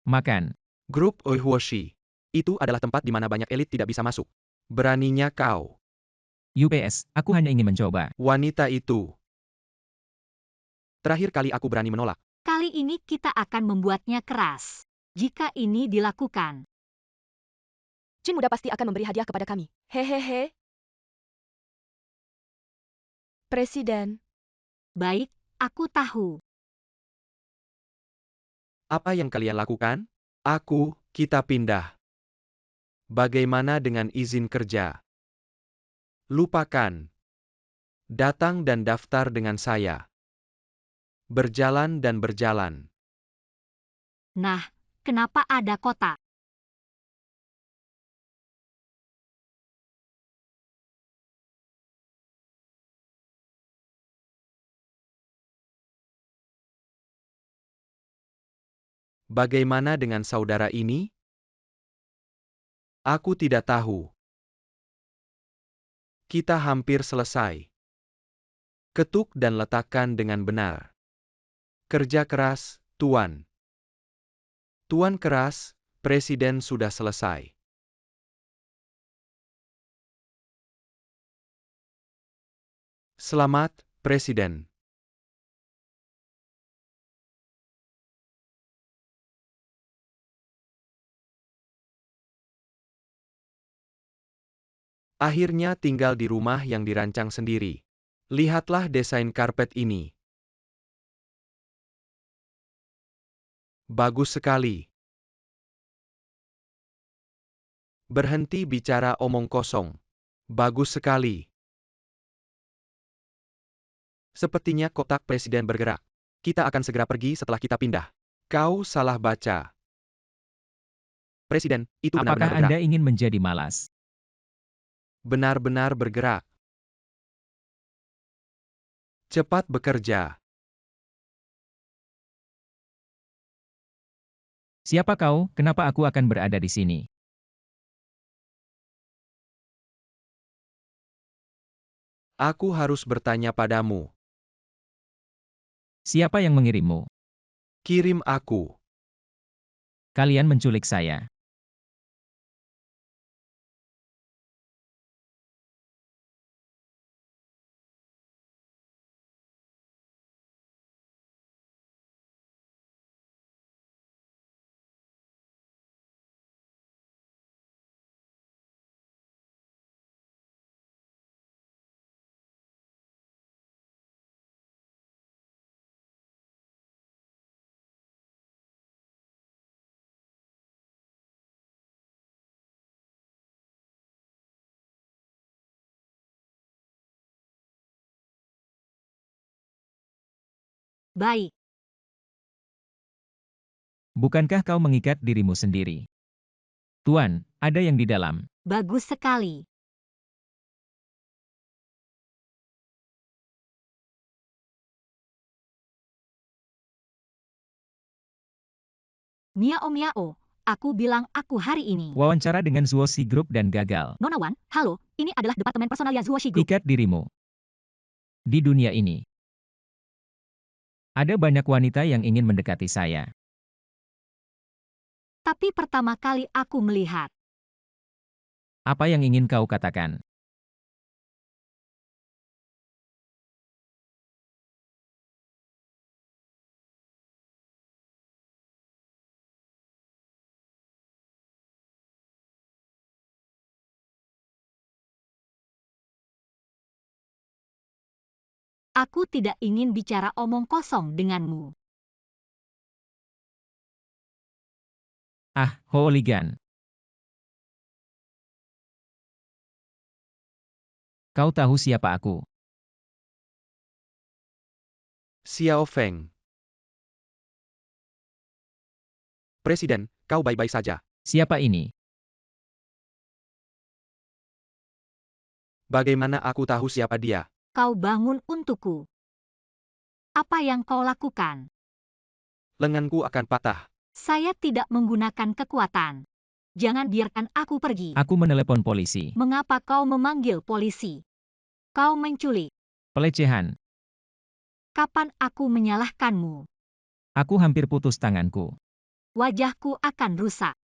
Makan. Grup Oihuoshi. Itu adalah tempat di mana banyak elit tidak bisa masuk. Beraninya kau. UPS, aku hanya ingin mencoba. Wanita itu. Terakhir kali aku berani menolak. Kali ini kita akan membuatnya keras. Jika ini dilakukan. Jin muda pasti akan memberi hadiah kepada kami. Hehehe. Presiden. Baik, aku tahu. Apa yang kalian lakukan? Kita pindah. Bagaimana dengan izin kerja? Lupakan. Datang dan daftar dengan saya. Berjalan dan berjalan. Nah, kenapa ada kotak? Bagaimana dengan saudara ini? Aku tidak tahu. Kita hampir selesai. Ketuk dan letakkan dengan benar. Kerja keras, Tuan. Tuan keras, Presiden sudah selesai. Selamat, Presiden. Akhirnya tinggal di rumah yang dirancang sendiri. Lihatlah desain karpet ini. Bagus sekali. Berhenti bicara omong kosong. Bagus sekali. Sepertinya kotak presiden bergerak. Kita akan segera pergi setelah kita pindah. Kau salah baca. Presiden, itu benar-benar Apakah bergerak. Anda ingin menjadi malas? Benar-benar bergerak. Cepat bekerja. Siapa kau? Kenapa aku akan berada di sini? Aku harus bertanya padamu. Siapa yang mengirimmu? Kirim aku. Kalian menculik saya. Baik. Bukankah kau mengikat dirimu sendiri? Tuan, ada yang di dalam. Bagus sekali. Miao, aku bilang aku hari ini. Wawancara dengan Zuoshi Group dan gagal. Nona Wan, halo, ini adalah departemen personalia Zuoshi Group. Ikat dirimu. Di dunia ini, ada banyak wanita yang ingin mendekati saya. Tapi pertama kali aku melihat. Apa yang ingin kau katakan? Aku tidak ingin bicara omong kosong denganmu. Ah, hooligan. Kau tahu siapa aku? Xiao Feng. Presiden, kau baik-baik saja. Siapa ini? Bagaimana aku tahu siapa dia? Kau bangun untukku. Apa yang kau lakukan? Lenganku akan patah. Saya tidak menggunakan kekuatan. Jangan biarkan aku pergi. Aku menelepon polisi. Mengapa kau memanggil polisi? Kau menculik. Pelecehan. Kapan aku menyalahkanmu? Aku hampir putus tanganku. wajahku akan rusak.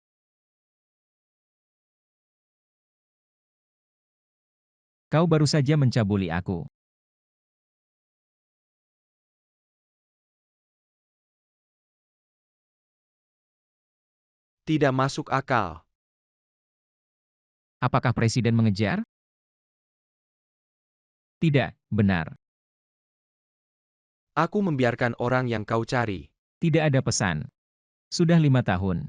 Kau baru saja mencabuli aku. Tidak masuk akal. Apakah presiden mengejar? Tidak, benar. Aku membiarkan orang yang kau cari. Tidak ada pesan. Sudah 5 tahun.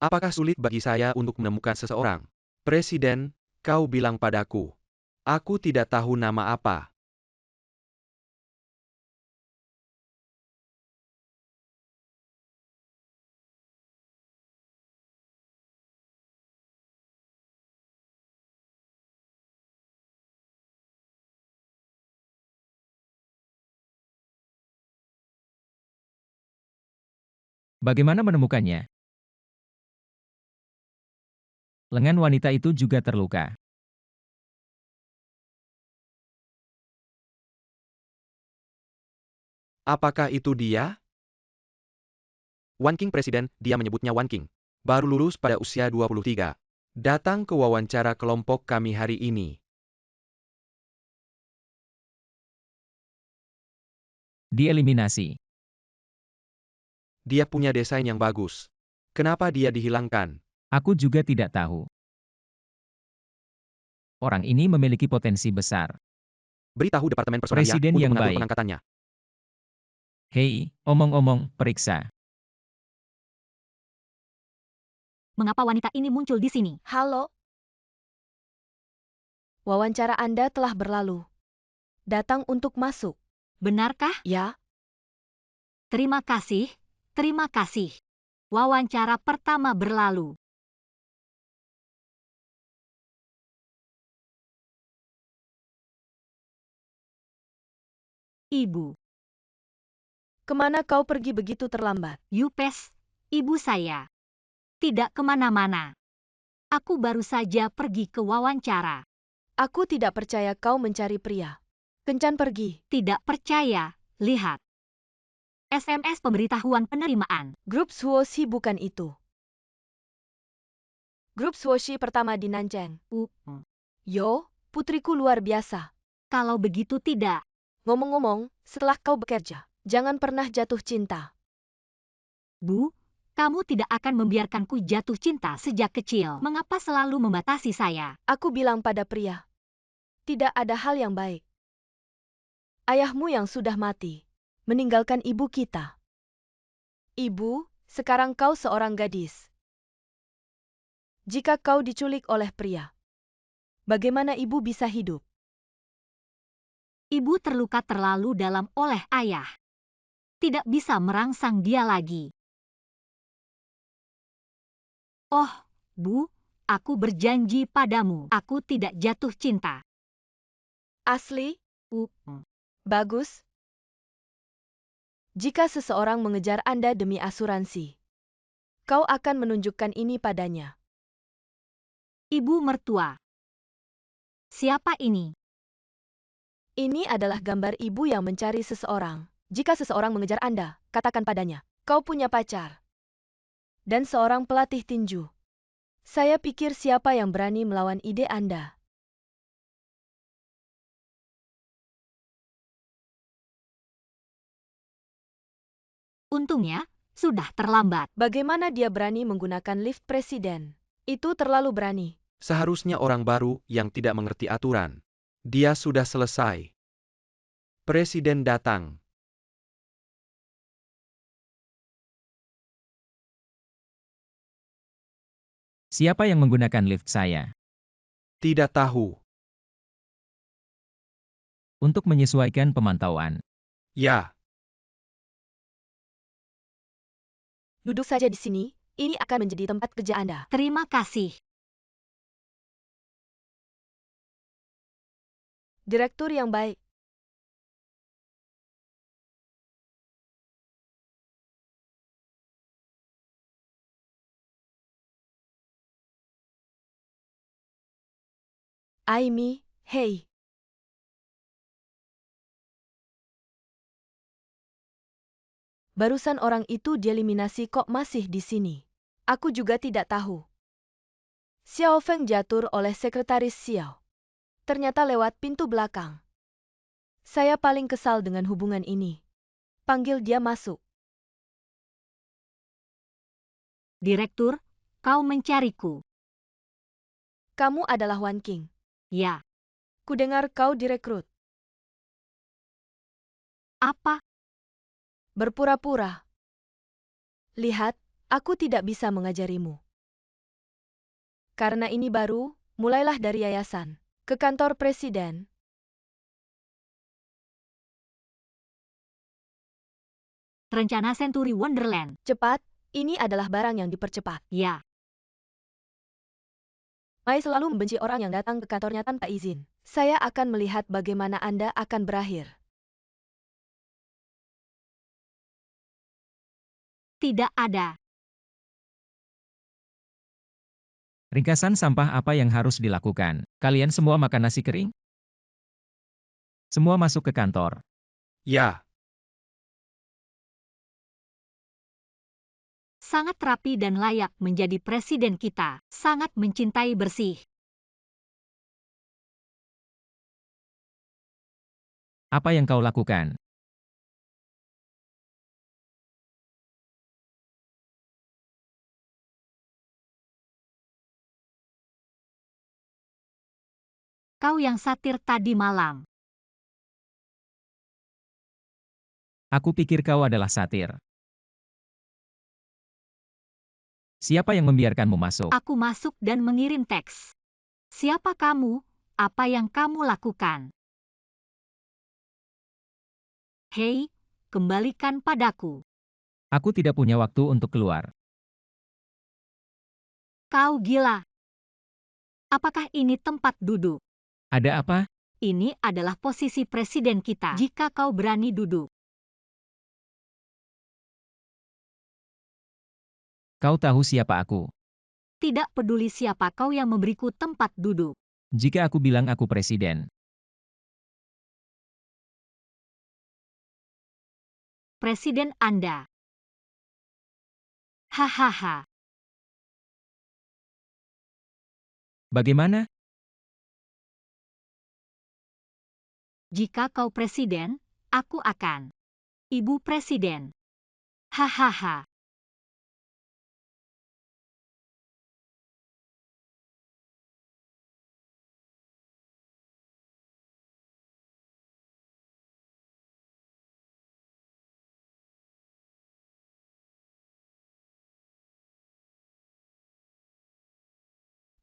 Apakah sulit bagi saya untuk menemukan seseorang? Presiden, kau bilang padaku. Aku tidak tahu nama apa. Bagaimana menemukannya? Lengan wanita itu juga terluka. Apakah itu dia? Wan King Presiden, dia menyebutnya Wan King. Baru lulus pada usia 23. Datang ke wawancara kelompok kami hari ini. Dieliminasi. Dia punya desain yang bagus. Kenapa dia dihilangkan? Aku juga tidak tahu. Orang ini memiliki potensi besar. Beritahu Departemen Personalia Presiden untuk yang mengatur baik. pengangkatannya. Hei, omong-omong, periksa. Mengapa wanita ini muncul di sini? Halo. Wawancara Anda telah berlalu. Datang untuk masuk. Benarkah? Ya, Terima kasih, terima kasih. Wawancara pertama berlalu. Ibu, kemana kau pergi begitu terlambat? Yupes, ibu saya. Tidak kemana-mana. Aku baru saja pergi ke wawancara. Aku tidak percaya kau mencari pria. Kencan pergi. Tidak percaya, lihat. SMS pemberitahuan penerimaan. Grup Swoshi bukan itu. Grup Swoshi pertama di Nanjing. Yo, putriku luar biasa. Kalau begitu tidak. Ngomong-ngomong, setelah kau bekerja, jangan pernah jatuh cinta. Bu, kamu tidak akan membiarkanku jatuh cinta sejak kecil. Mengapa selalu membatasi saya? Aku bilang pada pria, tidak ada hal yang baik. Ayahmu yang sudah mati, meninggalkan ibu kita. Ibu, sekarang kau seorang gadis. Jika kau diculik oleh pria, bagaimana ibu bisa hidup? Ibu terluka terlalu dalam oleh ayah. Tidak bisa merangsang dia lagi. Oh, Bu, aku berjanji padamu, aku tidak jatuh cinta. Asli? Bagus. Jika seseorang mengejar Anda demi asuransi, kau akan menunjukkan ini padanya. Ibu mertua. Siapa ini? Ini adalah gambar ibu yang mencari seseorang. Jika seseorang mengejar Anda, katakan padanya, kau punya pacar. Dan seorang pelatih tinju. Saya pikir siapa yang berani melawan ide Anda. Untungnya, sudah terlambat. Bagaimana dia berani menggunakan lift presiden? Itu terlalu berani. Seharusnya orang baru yang tidak mengerti aturan. Dia sudah selesai. Presiden datang. Siapa yang menggunakan lift saya? Tidak tahu. Untuk menyesuaikan pemantauan. Ya, Duduk saja di sini, ini akan menjadi tempat kerja Anda. Terima kasih. Direktur yang baik. Aimi, hei. Barusan orang itu dieliminasi kok masih di sini. Aku juga tidak tahu. Xiao Feng diatur oleh sekretaris Xiao. Ternyata lewat pintu belakang. Saya paling kesal dengan hubungan ini. Panggil dia masuk. Direktur, kau mencariku. Kamu adalah Wan Qing. Ya, Kudengar kau direkrut. apa? Berpura-pura. Lihat, aku tidak bisa mengajarimu. Karena ini baru, mulailah dari yayasan. Ke kantor presiden. Rencana Century Wonderland. Cepat, ini adalah barang yang dipercepat. Ya, Mai selalu membenci orang yang datang ke kantornya tanpa izin. Saya akan melihat bagaimana Anda akan berakhir. tidak ada. Ringkasan sampah apa yang harus dilakukan? Kalian semua makan nasi kering? Semua masuk ke kantor. Ya, Sangat rapi dan layak menjadi presiden kita. Sangat mencintai bersih. Apa yang kau lakukan? Kau yang satir tadi malam. Aku pikir kau adalah satir. Siapa yang membiarkanmu masuk? Aku masuk dan mengirim teks. Siapa kamu? Apa yang kamu lakukan? Hei, kembalikan padaku. Aku tidak punya waktu untuk keluar. Kau gila. Apakah ini tempat duduk? Ada apa? Ini adalah posisi presiden kita. Jika kau berani duduk. Kau tahu siapa aku? Tidak peduli siapa kau yang memberiku tempat duduk. Jika aku bilang aku presiden, Presiden Anda. Hahaha. bagaimana? Jika kau presiden, aku akan. Ibu presiden. Hahaha.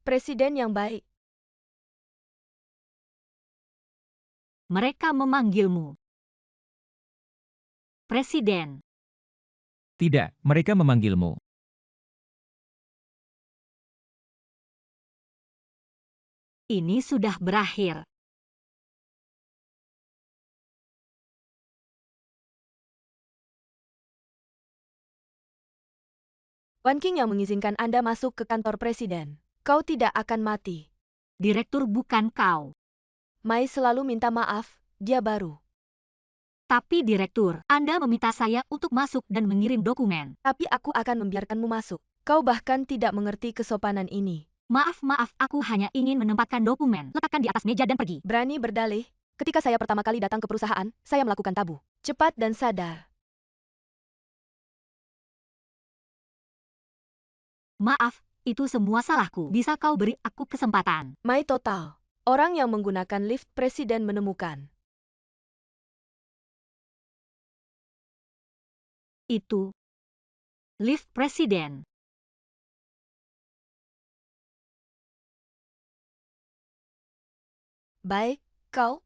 Presiden yang baik. Mereka memanggilmu. Presiden. Tidak, mereka memanggilmu. Ini sudah berakhir. Wan Qing yang mengizinkan Anda masuk ke kantor presiden. Kau tidak akan mati. Direktur bukan kau. Mai selalu minta maaf, dia baru. Tapi direktur, Anda meminta saya untuk masuk dan mengirim dokumen. Tapi aku akan membiarkanmu masuk. Kau bahkan tidak mengerti kesopanan ini. Maaf, aku hanya ingin menempatkan dokumen. Letakkan di atas meja dan pergi. Berani berdalih, ketika saya pertama kali datang ke perusahaan, saya melakukan tabu. Cepat dan sadar. Maaf, itu semua salahku. Bisa kau beri aku kesempatan? Mai total. Orang yang menggunakan lift presiden menemukan. Itu. Lift presiden. Baik, kau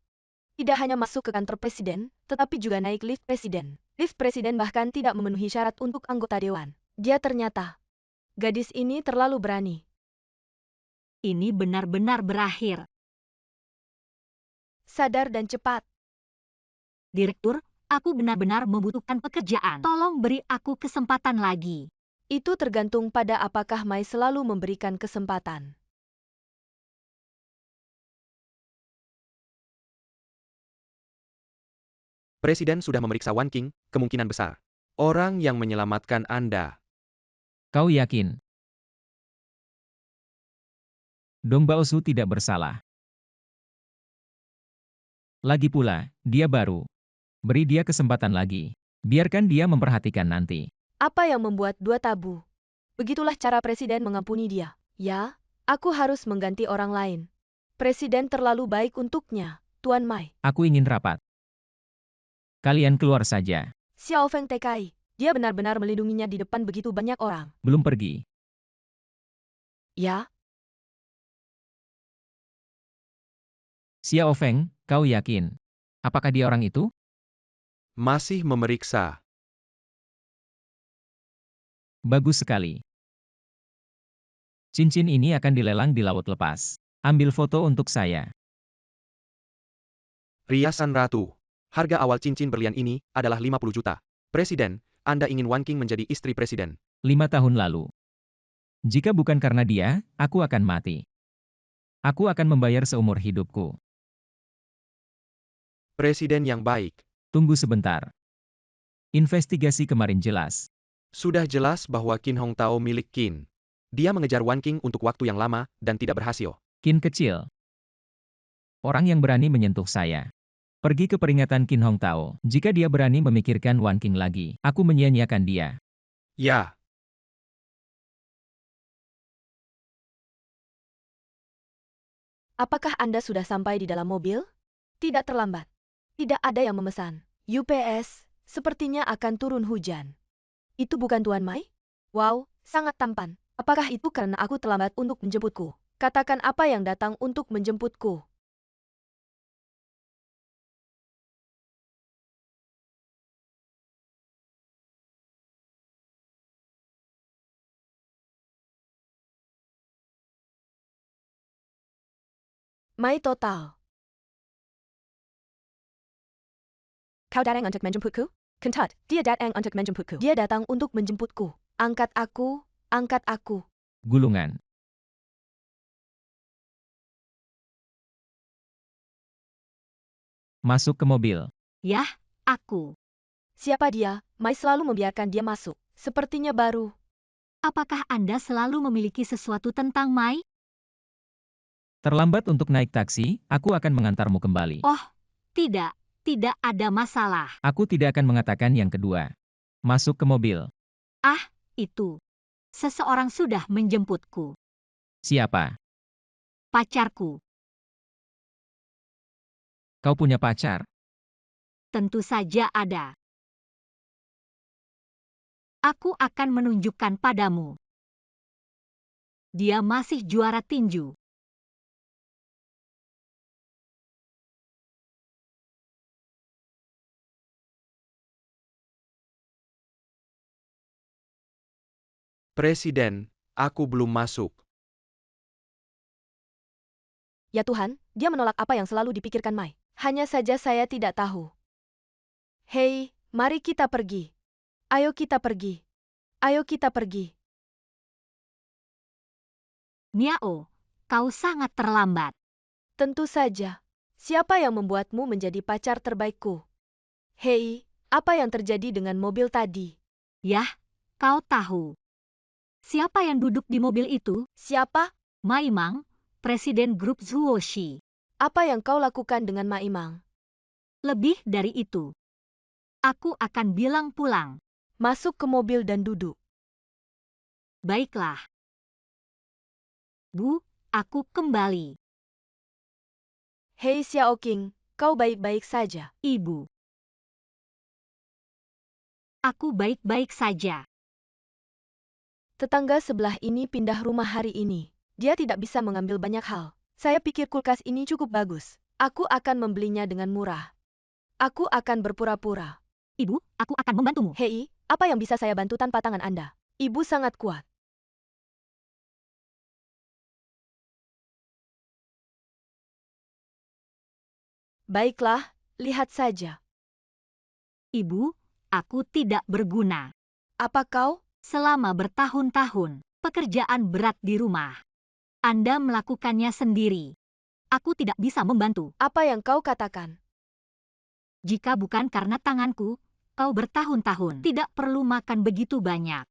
tidak hanya masuk ke kantor presiden, tetapi juga naik lift presiden. Lift presiden bahkan tidak memenuhi syarat untuk anggota dewan. Dia ternyata. Gadis ini terlalu berani. Ini benar-benar berakhir. Sadar dan cepat. Direktur, aku benar-benar membutuhkan pekerjaan. Tolong beri aku kesempatan lagi. Itu tergantung pada apakah Mai selalu memberikan kesempatan. Presiden sudah memeriksa Wan Qing, kemungkinan besar. Orang yang menyelamatkan Anda. Kau yakin? Dong Baosu tidak bersalah. Lagi pula, dia baru. Beri dia kesempatan lagi. Biarkan dia memperhatikan nanti. Apa yang membuat dua tabu? Begitulah cara presiden mengampuni dia. Ya, aku harus mengganti orang lain. Presiden terlalu baik untuknya, Tuan Mai. Aku ingin rapat. Kalian keluar saja. Xiao Feng TKI. Dia benar-benar melindunginya di depan begitu banyak orang. Belum pergi. Ya, Xiao Feng, kau yakin? Apakah dia orang itu? Masih memeriksa. Bagus sekali. Cincin ini akan dilelang di laut lepas. Ambil foto untuk saya. Riasan ratu. Harga awal cincin berlian ini adalah 50 juta. Presiden, Anda ingin Wan Qing menjadi istri presiden. 5 tahun lalu. Jika bukan karena dia, aku akan mati. Aku akan membayar seumur hidupku. Presiden yang baik. Tunggu sebentar. Investigasi kemarin jelas. Sudah jelas bahwa Qin Hong Tao milik Qin. Dia mengejar Wan Qing untuk waktu yang lama dan tidak berhasil. Qin kecil. Orang yang berani menyentuh saya. Pergi ke peringatan Qin Hong Tao. Jika dia berani memikirkan Wan Qing lagi, aku menyia-nyiakan dia. Ya. apakah Anda sudah sampai di dalam mobil? Tidak terlambat. Tidak ada yang memesan. UPS, sepertinya akan turun hujan. Itu bukan Tuan Mai? Wow, sangat tampan. Apakah itu karena aku terlambat untuk menjemputku? Katakan apa yang datang untuk menjemputku. Mai total. Kau datang untuk menjemputku? Kentut, dia datang untuk menjemputku. Dia datang untuk menjemputku. Angkat aku, angkat aku. Gulungan. Masuk ke mobil. Yah, aku. Siapa dia? Mai selalu membiarkan dia masuk. Sepertinya baru. Apakah Anda selalu memiliki sesuatu tentang Mai? Terlambat untuk naik taksi, aku akan mengantarmu kembali. Oh, tidak. Tidak ada masalah. Aku tidak akan mengatakan yang kedua. Masuk ke mobil. Ah, itu. Seseorang sudah menjemputku. Siapa? Pacarku. Kau punya pacar? Tentu saja ada. Aku akan menunjukkan padamu. Dia masih juara tinju. Presiden, aku belum masuk. Ya Tuhan, dia menolak apa yang selalu dipikirkan Mai. Hanya saja saya tidak tahu. Hei, mari kita pergi. Ayo kita pergi. Ayo kita pergi. Niao, kau sangat terlambat. Tentu saja. Siapa yang membuatmu menjadi pacar terbaikku? Hei, apa yang terjadi dengan mobil tadi? Yah, kau tahu. Siapa yang duduk di mobil itu? Siapa? Maimang, Presiden Grup Zuoshi. Apa yang kau lakukan dengan Maimang? Lebih dari itu. Aku akan bilang pulang. Masuk ke mobil dan duduk. Baiklah. Bu, aku kembali. Hei Xiao Qing, kau baik-baik saja. Ibu. Aku baik-baik saja. Tetangga sebelah ini pindah rumah hari ini. Dia tidak bisa mengambil banyak hal. Saya pikir kulkas ini cukup bagus. Aku akan membelinya dengan murah. Aku akan berpura-pura. Ibu, aku akan membantumu. Hei, apa yang bisa saya bantu tanpa tangan Anda? Ibu sangat kuat. Baiklah, lihat saja. Ibu, aku tidak berguna. Apa kau? Selama bertahun-tahun, pekerjaan berat di rumah. Anda melakukannya sendiri. Aku tidak bisa membantu. Apa yang kau katakan? Jika bukan karena tanganku, kau bertahun-tahun. Tidak perlu makan begitu banyak.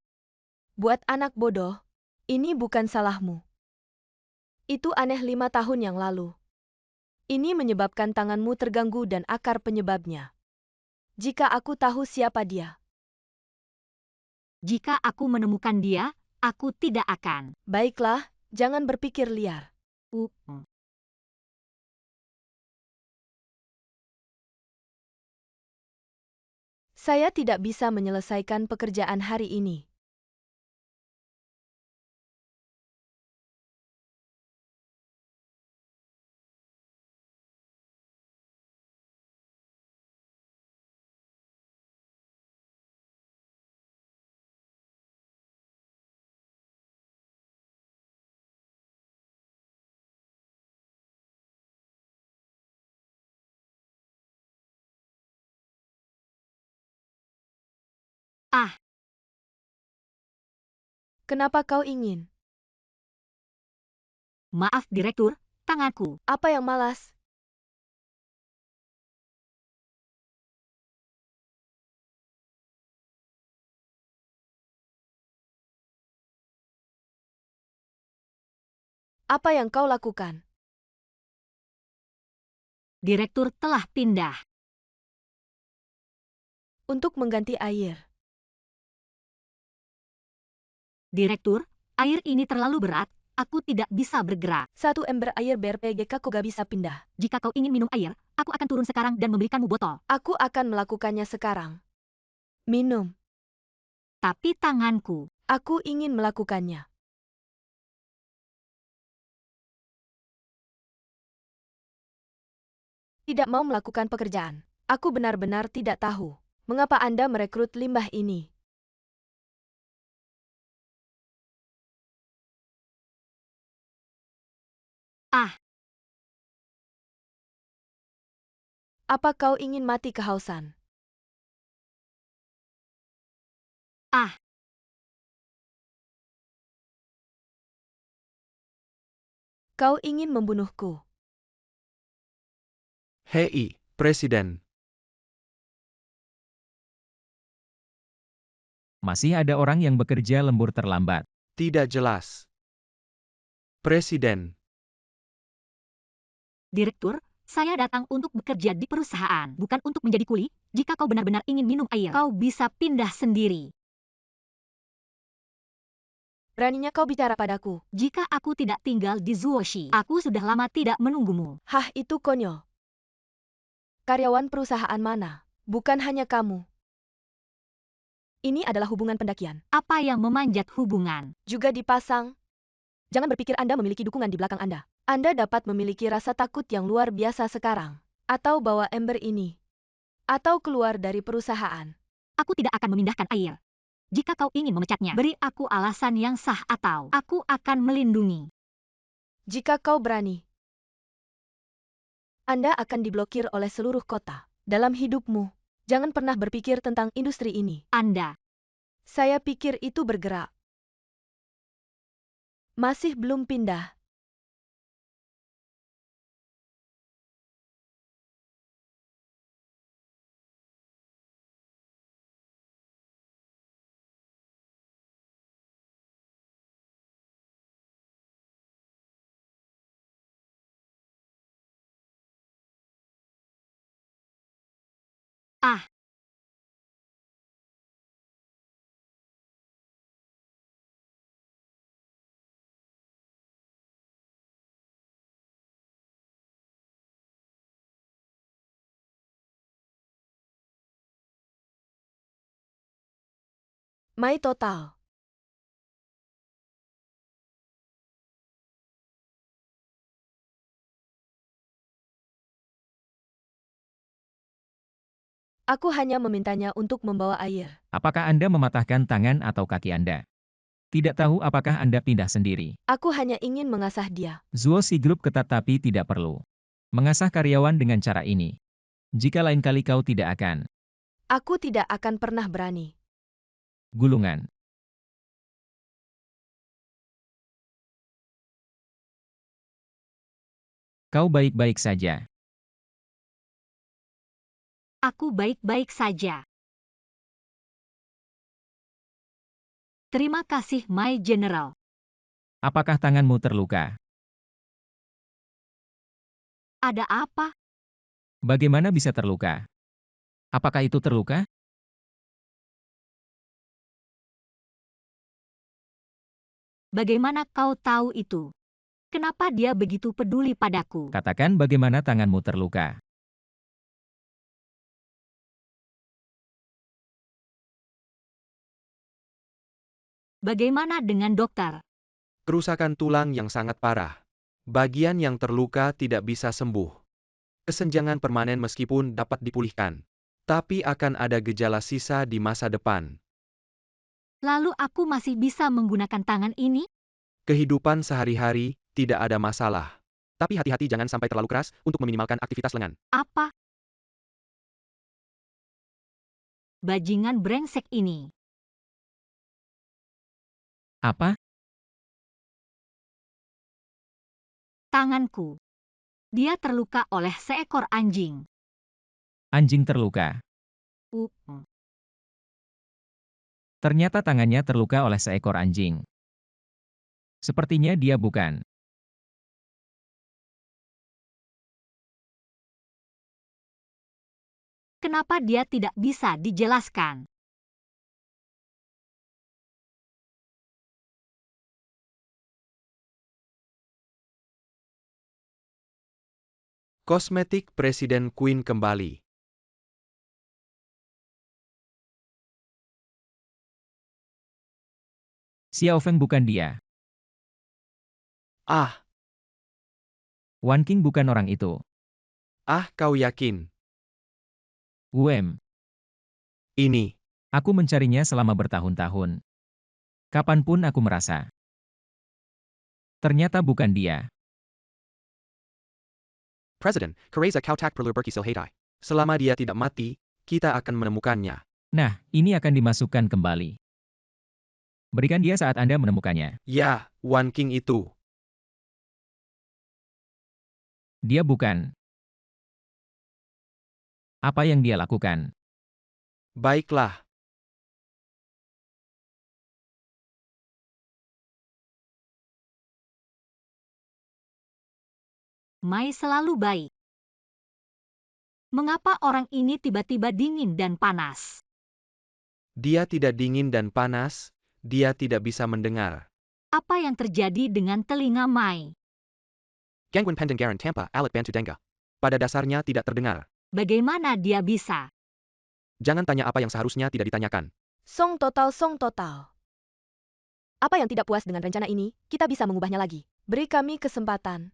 Buat anak bodoh, ini bukan salahmu. Itu aneh 5 tahun yang lalu. Ini menyebabkan tanganmu terganggu dan akar penyebabnya. Jika aku tahu siapa dia. Jika aku menemukan dia, aku tidak akan. Baiklah, jangan berpikir liar. Uh, Saya tidak bisa menyelesaikan pekerjaan hari ini. Ah, Kenapa kau ingin? maaf Direktur, tanganku. Apa yang malas? Apa yang kau lakukan? Direktur telah pindah. Untuk mengganti air. Direktur, air ini terlalu berat, aku tidak bisa bergerak. 1 ember air BRPGK kau gak bisa pindah. Jika kau ingin minum air, aku akan turun sekarang dan memberikanmu botol. Aku akan melakukannya sekarang. Minum. Tapi tanganku. Aku ingin melakukannya. Tidak mau melakukan pekerjaan. Aku benar-benar tidak tahu. Mengapa Anda merekrut limbah ini? Ah, Apa kau ingin mati kehausan? ah, Kau ingin membunuhku? Hei, Presiden. Masih ada orang yang bekerja lembur terlambat. Tidak jelas. Presiden. Direktur, saya datang untuk bekerja di perusahaan, bukan untuk menjadi kuli. Jika kau benar-benar ingin minum air, kau bisa pindah sendiri. Beraninya kau bicara padaku. Jika aku tidak tinggal di Zuoshi, aku sudah lama tidak menunggumu. Hah, itu konyol. Karyawan perusahaan mana? Bukan hanya kamu. Ini adalah hubungan pendakian. Apa yang memanjat hubungan? Juga dipasang. Jangan berpikir Anda memiliki dukungan di belakang Anda. Anda dapat memiliki rasa takut yang luar biasa sekarang. Atau bawa ember ini. Atau keluar dari perusahaan. Aku tidak akan memindahkan air. Jika kau ingin memecatnya, beri aku alasan yang sah atau aku akan melindungi. Jika kau berani, Anda akan diblokir oleh seluruh kota. Dalam hidupmu, jangan pernah berpikir tentang industri ini. Anda. Saya pikir itu bergerak. Masih belum pindah. Ah, My total. Aku hanya memintanya untuk membawa air. Apakah Anda mematahkan tangan atau kaki Anda? Tidak tahu apakah Anda pindah sendiri. Aku hanya ingin mengasah dia. Zuoshi Group ketat tapi tidak perlu mengasah karyawan dengan cara ini. Jika lain kali kau tidak akan. Aku tidak akan pernah berani. Gulungan. Kau baik-baik saja. aku baik-baik saja. Terima kasih, My General. Apakah tanganmu terluka? Ada apa? Bagaimana bisa terluka? Apakah itu terluka? Bagaimana kau tahu itu? Kenapa dia begitu peduli padaku? Katakan bagaimana tanganmu terluka. Bagaimana dengan dokter? Kerusakan tulang yang sangat parah. Bagian yang terluka tidak bisa sembuh. Kesenjangan permanen meskipun dapat dipulihkan. Tapi akan ada gejala sisa di masa depan. Lalu aku masih bisa menggunakan tangan ini? Kehidupan sehari-hari tidak ada masalah. Tapi hati-hati jangan sampai terlalu keras untuk meminimalkan aktivitas lengan. Apa? Bajingan brengsek ini. Apa? Tanganku. Dia terluka oleh seekor anjing. Anjing terluka. Uh, Ternyata tangannya terluka oleh seekor anjing. Sepertinya dia bukan. Kenapa dia tidak bisa dijelaskan? Kosmetik Presiden Queen kembali. Xiao Feng bukan dia. Ah, Wan Qing bukan orang itu. kau yakin? Wem, Ini. aku mencarinya selama bertahun-tahun. Kapanpun aku merasa. Ternyata bukan dia. Presiden, Kereza Kautak perlu berkisah Heitai. Selama dia tidak mati, kita akan menemukannya. Nah, ini akan dimasukkan kembali. Berikan dia saat Anda menemukannya. Ya, Wan Qing itu. Dia bukan. Apa yang dia lakukan? Baiklah. Mai selalu baik. Mengapa orang ini tiba-tiba dingin dan panas? Dia tidak dingin dan panas, dia tidak bisa mendengar. Apa yang terjadi dengan telinga Mai? Gangguan pendengaran tanpa alat bantu dengar. Pada dasarnya tidak terdengar. Bagaimana dia bisa? Jangan tanya apa yang seharusnya tidak ditanyakan. Song total. Apa yang tidak puas dengan rencana ini, kita bisa mengubahnya lagi. Beri kami kesempatan.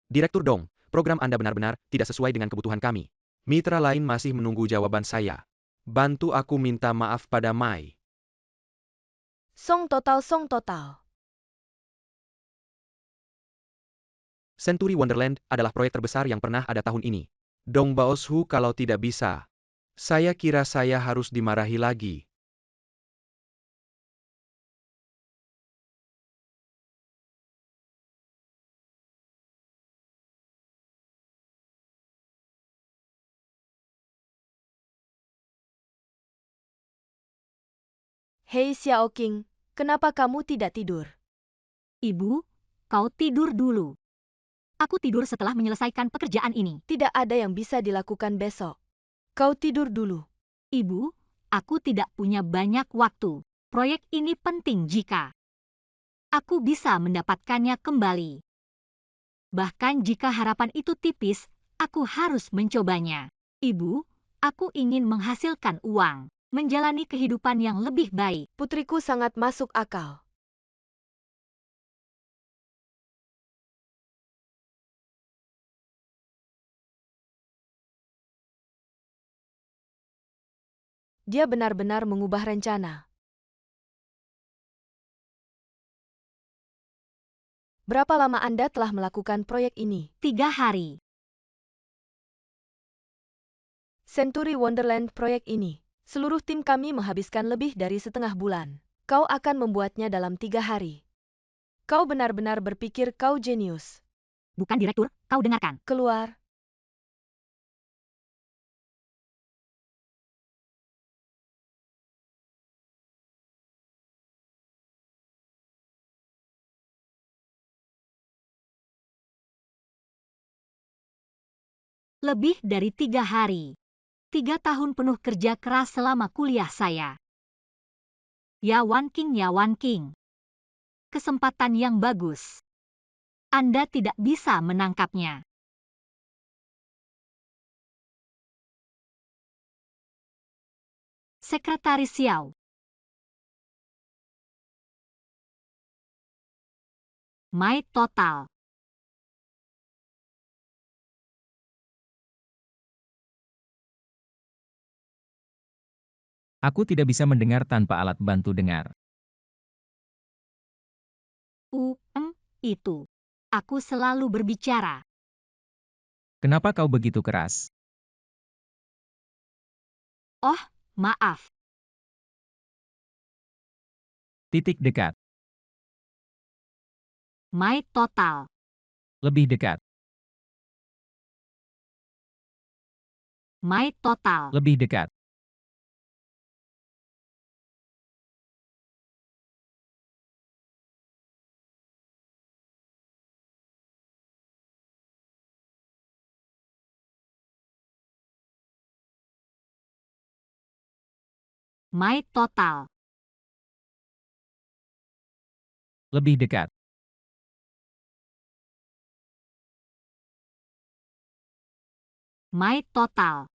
Direktur Dong, program Anda benar-benar tidak sesuai dengan kebutuhan kami. Mitra lain masih menunggu jawaban saya. Bantu aku minta maaf pada Mai. Song total. Century Wonderland adalah proyek terbesar yang pernah ada tahun ini. Dong Baoshu kalau tidak bisa. Saya kira saya harus dimarahi lagi. Hei Xiao Qing, kenapa kamu tidak tidur? Ibu, kau tidur dulu. Aku tidur setelah menyelesaikan pekerjaan ini. Tidak ada yang bisa dilakukan besok. Kau tidur dulu. Ibu, aku tidak punya banyak waktu. Proyek ini penting jika aku bisa mendapatkannya kembali. Bahkan jika harapan itu tipis, aku harus mencobanya. Ibu, aku ingin menghasilkan uang, menjalani kehidupan yang lebih baik. Putriku sangat masuk akal. Dia benar-benar mengubah rencana. Berapa lama Anda telah melakukan proyek ini? 3 hari. Century Wonderland proyek ini. Seluruh tim kami menghabiskan lebih dari setengah bulan. Kau akan membuatnya dalam 3 hari. Kau benar-benar berpikir kau jenius. Bukan direktur, kau dengarkan. Keluar. Lebih dari 3 hari. 3 tahun penuh kerja keras selama kuliah saya. Ya Wan King, ya Wan King. Kesempatan yang bagus. Anda tidak bisa menangkapnya. Sekretaris Xiao. My total. Aku tidak bisa mendengar tanpa alat bantu dengar. Itu. Aku selalu berbicara. Kenapa kau begitu keras? Oh, maaf. Titik dekat. My total. Lebih dekat. My total. Lebih dekat. My total. Lebih dekat. My total.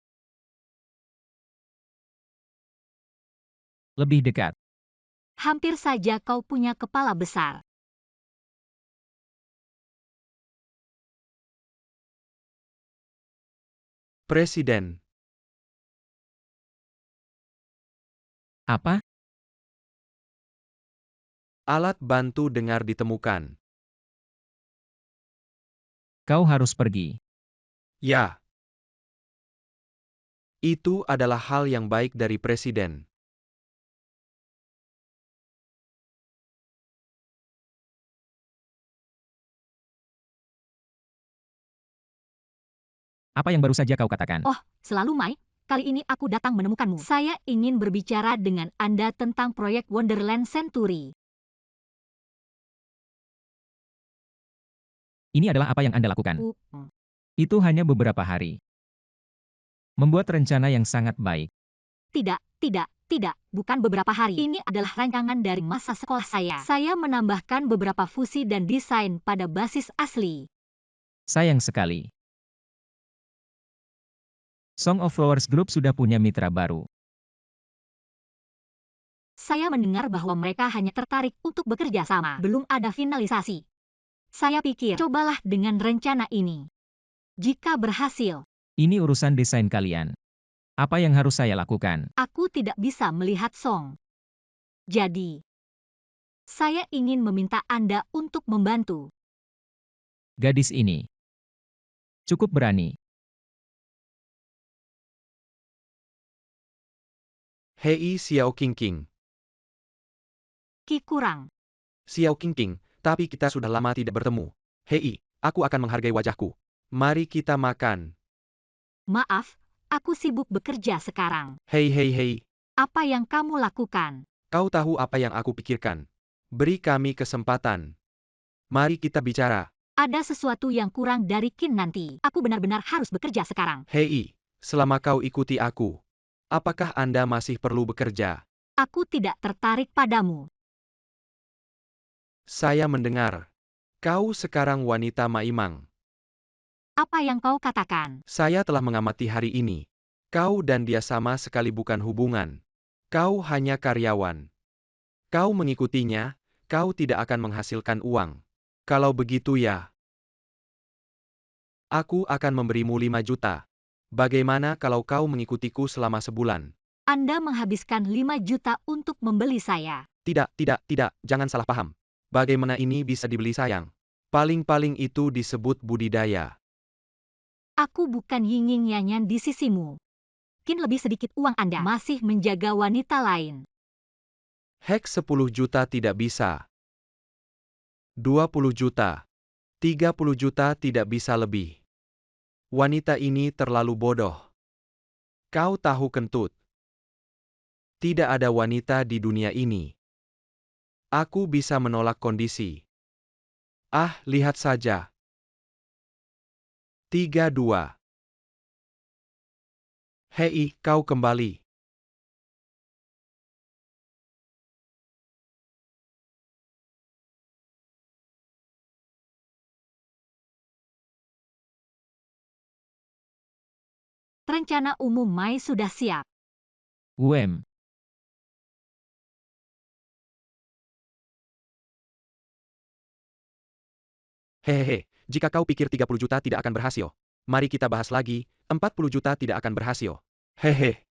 Lebih dekat. Hampir saja kau punya kepala besar. Presiden. Apa? Alat bantu dengar ditemukan. Kau harus pergi. Ya. Itu adalah hal yang baik dari Presiden. Apa yang baru saja kau katakan? Oh, selalu Mai. Kali ini aku datang menemukanmu. Saya ingin berbicara dengan Anda tentang proyek Wonderland Century. Ini adalah apa yang Anda lakukan. Uh, Itu hanya beberapa hari. Membuat rencana yang sangat baik. Tidak. Bukan beberapa hari. Ini adalah rancangan dari masa sekolah saya. Saya menambahkan beberapa fusi dan desain pada basis asli. Sayang sekali. Song of Flowers Group sudah punya mitra baru. Saya mendengar bahwa mereka hanya tertarik untuk bekerja sama. Belum ada finalisasi. Saya pikir, cobalah dengan rencana ini. Jika berhasil, Ini urusan desain kalian. Apa yang harus saya lakukan? aku tidak bisa melihat Song. Jadi, saya ingin meminta Anda untuk membantu. Gadis ini cukup berani. Hei Xiao Qingqing. Ki kurang. Xiao Qingqing, tapi kita sudah lama tidak bertemu. Hei, aku akan menghargai wajahku. Mari kita makan. Maaf, aku sibuk bekerja sekarang. Hei. Apa yang kamu lakukan? Kau tahu apa yang aku pikirkan. Beri kami kesempatan. Mari kita bicara. Ada sesuatu yang kurang dari Qin nanti. Aku benar-benar harus bekerja sekarang. Hei, selama kau ikuti aku, apakah Anda masih perlu bekerja? Aku tidak tertarik padamu. Saya mendengar. Kau sekarang wanita maimang. Apa yang kau katakan? Saya telah mengamati hari ini. Kau dan dia sama sekali bukan hubungan. Kau hanya karyawan. Kau mengikutinya, kau tidak akan menghasilkan uang. Kalau begitu ya, aku akan memberimu 5 juta. Bagaimana kalau kau mengikutiku selama sebulan? Anda menghabiskan 5 juta untuk membeli saya. Tidak, jangan salah paham. Bagaimana ini bisa dibeli sayang? Paling-paling itu disebut budidaya. Aku bukan yin yang di sisimu. Qin lebih sedikit uang Anda masih menjaga wanita lain. Hek 10 juta tidak bisa. 20 juta. 30 juta tidak bisa lebih. Wanita ini terlalu bodoh. Kau tahu kentut. Tidak ada wanita di dunia ini. Aku bisa menolak kondisi. Ah, lihat saja. 32. Hei, kau kembali. Rencana umum Mai sudah siap. UM. Hehehe, jika kau pikir 30 juta tidak akan berhasil, mari kita bahas lagi, 40 juta tidak akan berhasil. Hehe.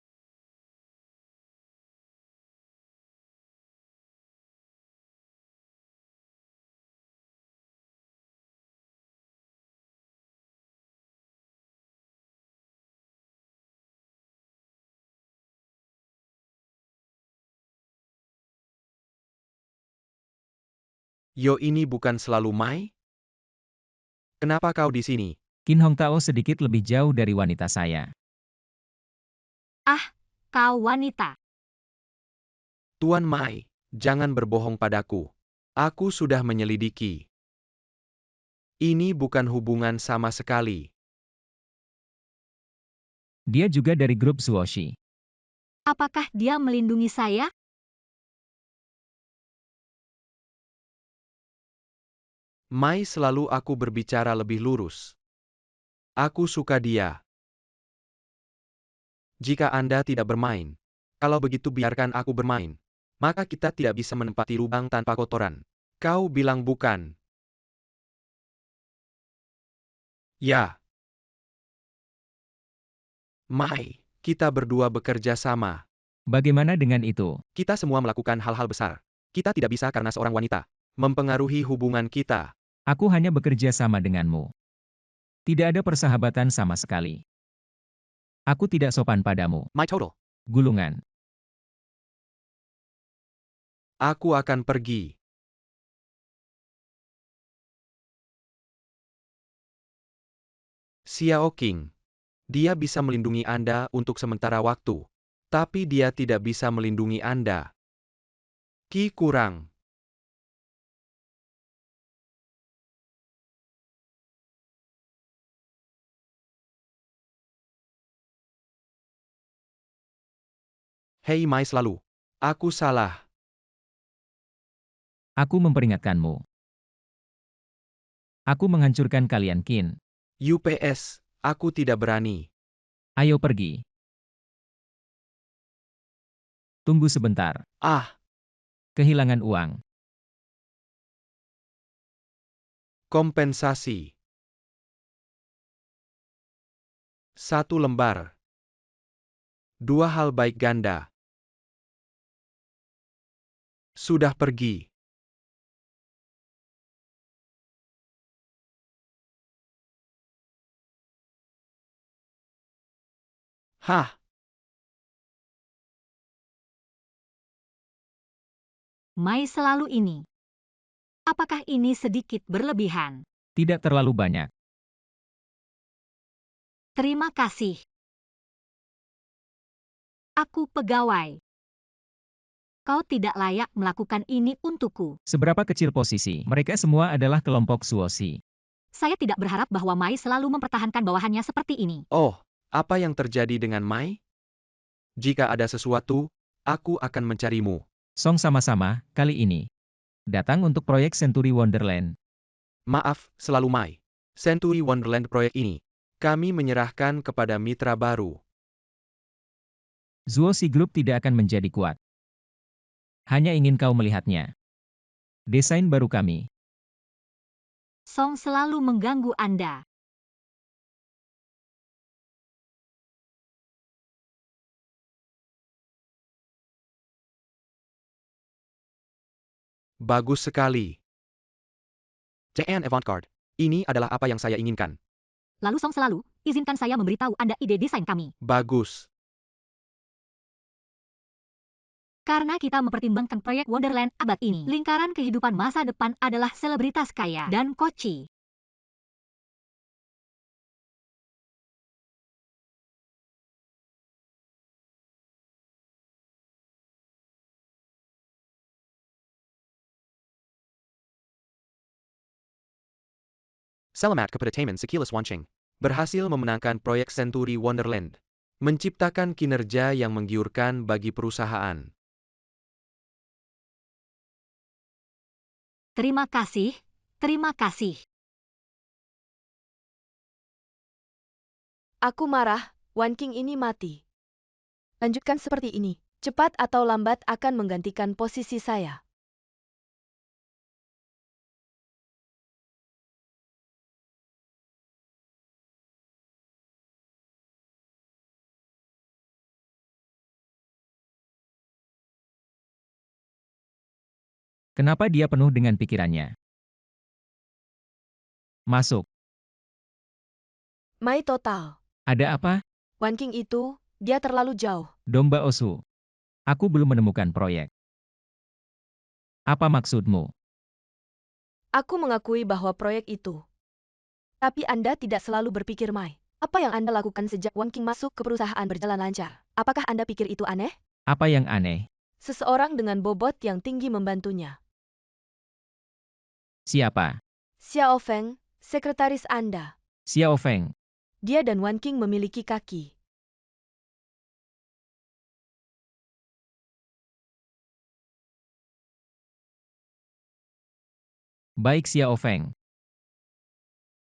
Yo, ini bukan selalu Mai? Kenapa kau di sini? Qin Hong Tao sedikit lebih jauh dari wanita saya. Ah, kau wanita. Tuan Mai, jangan berbohong padaku. Aku sudah menyelidiki. Ini bukan hubungan sama sekali. Dia juga dari grup Zuoshi. Apakah dia melindungi saya? Mai selalu aku berbicara lebih lurus. Aku suka dia. Jika Anda tidak bermain, kalau begitu biarkan aku bermain. Maka kita tidak bisa menempati lubang tanpa kotoran. Kau bilang bukan. Ya. Mai, kita berdua bekerja sama. Bagaimana dengan itu? Kita semua melakukan hal-hal besar. Kita tidak bisa karena seorang wanita mempengaruhi hubungan kita. Aku hanya bekerja sama denganmu. Tidak ada persahabatan sama sekali. Aku tidak sopan padamu. My total. Gulungan. Aku akan pergi. Xiao Qing. Dia bisa melindungi Anda untuk sementara waktu. Tapi dia tidak bisa melindungi Anda. Ki kurang. Hei Mai selalu. Aku salah. Aku memperingatkanmu. Aku menghancurkan kalian, Qin. UPS, aku tidak berani. Ayo pergi. Tunggu sebentar. Ah, Kehilangan uang. kompensasi. 1 lembar. 2 hal baik ganda. Sudah pergi. Hah, Mai selalu ini. Apakah ini sedikit berlebihan? Tidak terlalu banyak. Terima kasih. Aku pegawai. Kau tidak layak melakukan ini untukku. Seberapa kecil posisi? Mereka semua adalah kelompok Zuoshi. Saya tidak berharap bahwa Mai selalu mempertahankan bawahannya seperti ini. oh, apa yang terjadi dengan Mai? Jika ada sesuatu, aku akan mencarimu. Song sama-sama, kali ini. Datang untuk proyek Century Wonderland. Maaf, selalu Mai. Century Wonderland proyek ini. Kami menyerahkan kepada mitra baru. Zuoshi Group tidak akan menjadi kuat. Hanya ingin kau melihatnya. Desain baru kami. Song selalu mengganggu Anda. Bagus sekali. JN Avantgarde. Ini adalah apa yang saya inginkan. Lalu Song selalu, izinkan saya memberitahu Anda ide desain kami. Bagus. Karena kita mempertimbangkan proyek Wonderland abad ini, lingkaran kehidupan masa depan adalah selebritas kaya dan koci. Selamat kepada Taman Sekilas Wancing. Berhasil memenangkan proyek Century Wonderland. menciptakan kinerja yang menggiurkan bagi perusahaan. Terima kasih, terima kasih. Aku marah, Wan King ini mati. Lanjutkan seperti ini, cepat atau lambat akan menggantikan posisi saya. Kenapa dia penuh dengan pikirannya? Masuk. Mai total. Ada apa? Wan King itu, dia terlalu jauh. Domba Osu. Aku belum menemukan proyek. Apa maksudmu? Aku mengakui bahwa proyek itu. Tapi Anda tidak selalu berpikir Mai. Apa yang Anda lakukan sejak Wan King masuk ke perusahaan berjalan lancar? Apakah Anda pikir itu aneh? Apa yang aneh? Seseorang dengan bobot yang tinggi membantunya. Siapa? Xiao Feng, sekretaris Anda. Xiao Feng. Dia dan Wan King memiliki kaki. Baik Xiao Feng.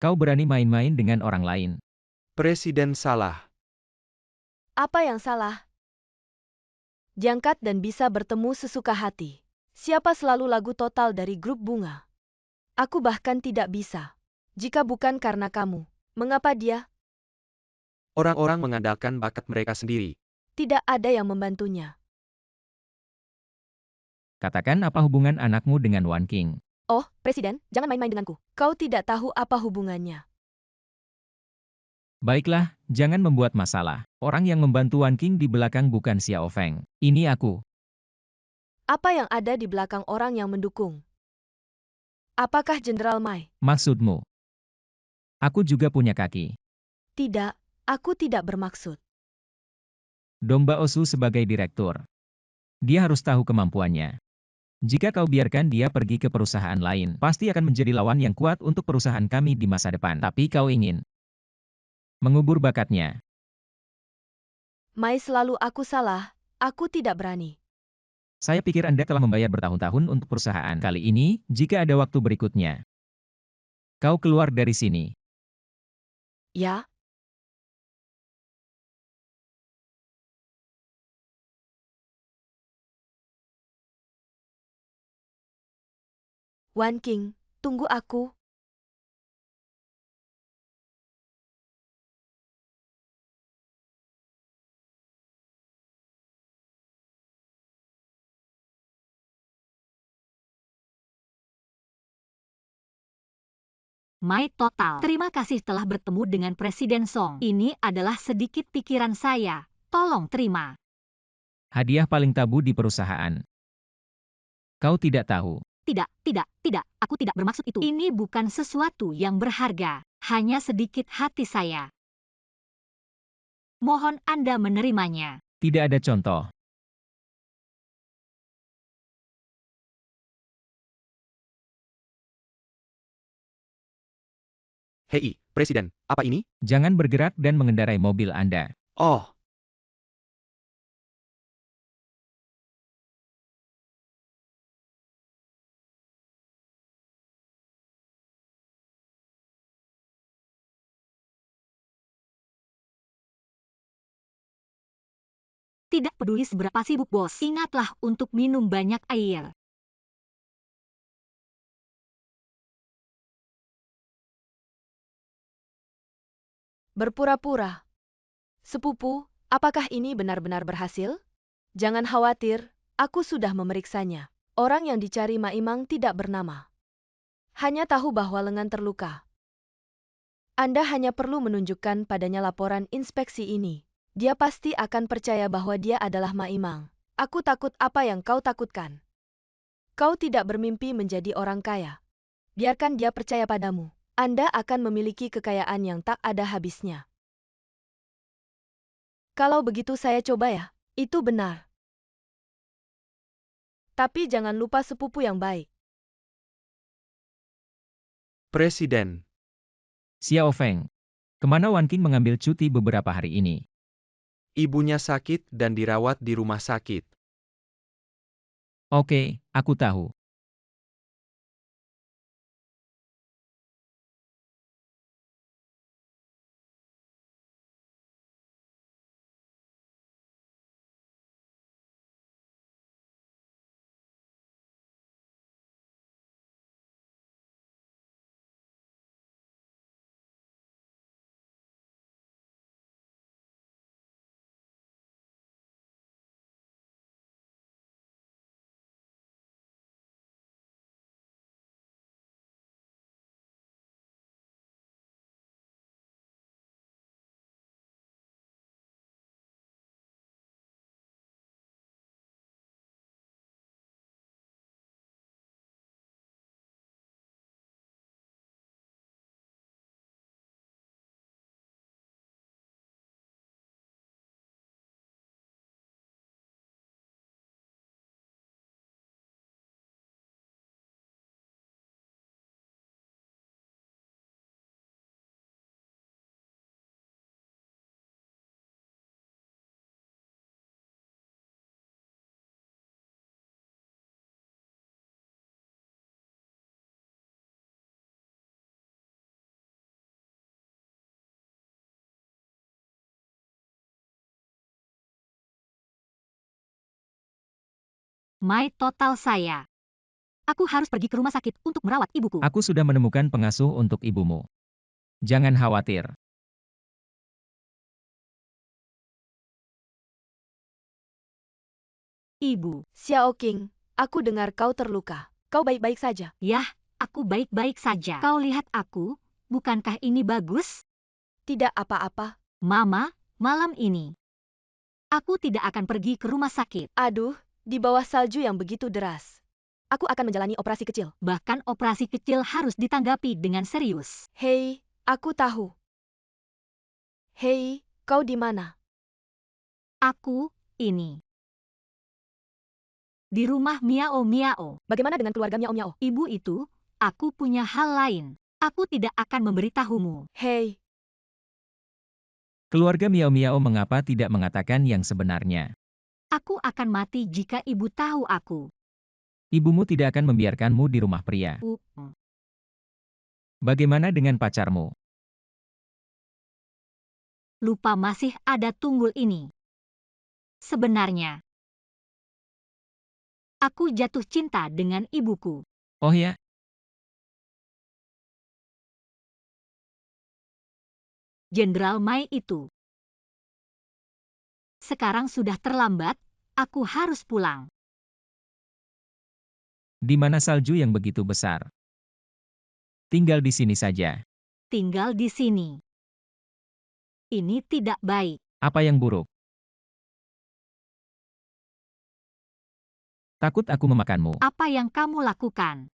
Kau berani main-main dengan orang lain. Presiden salah. Apa yang salah? Diangkat dan bisa bertemu sesuka hati. Siapa selalu lagu total dari grup bunga? Aku bahkan tidak bisa. Jika bukan karena kamu, mengapa dia? Orang-orang mengandalkan bakat mereka sendiri. Tidak ada yang membantunya. Katakan apa hubungan anakmu dengan Wan King? Oh, Presiden, jangan main-main denganku. Kau tidak tahu apa hubungannya. Baiklah, jangan membuat masalah. Orang yang membantu Wan King di belakang bukan Xiao Feng. Ini aku. Apa yang ada di belakang orang yang mendukung? Apakah Jenderal Mai? Maksudmu? Aku juga punya kaki. Tidak, aku tidak bermaksud. Domba Osu sebagai direktur. Dia harus tahu kemampuannya. Jika kau biarkan dia pergi ke perusahaan lain, pasti akan menjadi lawan yang kuat untuk perusahaan kami di masa depan. Tapi kau ingin mengubur bakatnya. Mai selalu aku salah, aku tidak berani. Saya pikir Anda telah membayar bertahun-tahun untuk perusahaan. Kali ini, jika ada waktu berikutnya, kau keluar dari sini. Ya? Wan King, tunggu aku. My total. Terima kasih telah bertemu dengan Presiden Song. Ini adalah sedikit pikiran saya. Tolong terima. Hadiah paling tabu di perusahaan. Kau tidak tahu. Tidak, tidak, tidak. Aku tidak bermaksud itu. Ini bukan sesuatu yang berharga. Hanya sedikit hati saya. Mohon Anda menerimanya. Tidak ada contoh. Hei, Presiden, apa ini? Jangan bergerak dan mengendarai mobil Anda. Oh, Tidak peduli seberapa sibuk bos. Ingatlah untuk minum banyak air. Berpura-pura. Sepupu, apakah ini benar-benar berhasil? Jangan khawatir, aku sudah memeriksanya. Orang yang dicari Maimang tidak bernama. Hanya tahu bahwa lengan terluka. Anda hanya perlu menunjukkan padanya laporan inspeksi ini. Dia pasti akan percaya bahwa dia adalah Maimang. Aku takut apa yang kau takutkan. Kau tidak bermimpi menjadi orang kaya. Biarkan dia percaya padamu. Anda akan memiliki kekayaan yang tak ada habisnya. Kalau begitu saya coba ya. Itu benar. Tapi jangan lupa sepupu yang baik. Presiden. Xiao Feng. Kemana Wan King mengambil cuti beberapa hari ini? Ibunya sakit dan dirawat di rumah sakit. Oke, aku tahu. My total saya. Aku harus pergi ke rumah sakit untuk merawat ibuku. Aku sudah menemukan pengasuh untuk ibumu. Jangan khawatir. Ibu, Xiao Qing, aku dengar kau terluka. Kau baik-baik saja. yah, aku baik-baik saja. Kau lihat aku, bukankah ini bagus? Tidak apa-apa. Mama, malam ini. Aku tidak akan pergi ke rumah sakit. Aduh, di bawah salju yang begitu deras. Aku akan menjalani operasi kecil. Bahkan operasi kecil harus ditanggapi dengan serius. Hei, aku tahu. Hei, kau di mana? Aku, ini. Di rumah Miao Miao. Bagaimana dengan keluarga Miao Miao? Ibu itu, aku punya hal lain. Aku tidak akan memberitahumu. Hei, Keluarga Miao Miao mengapa tidak mengatakan yang sebenarnya? Aku akan mati jika ibu tahu aku. Ibumu tidak akan membiarkanmu di rumah pria. Bagaimana dengan pacarmu? Lupa masih ada tunggul ini. Sebenarnya, aku jatuh cinta dengan ibuku. Oh ya, Jenderal Mai itu. Sekarang sudah terlambat, aku harus pulang. di mana salju yang begitu besar? Tinggal di sini saja. Tinggal di sini. Ini tidak baik. Apa yang buruk? Takut aku memakanmu. Apa yang kamu lakukan?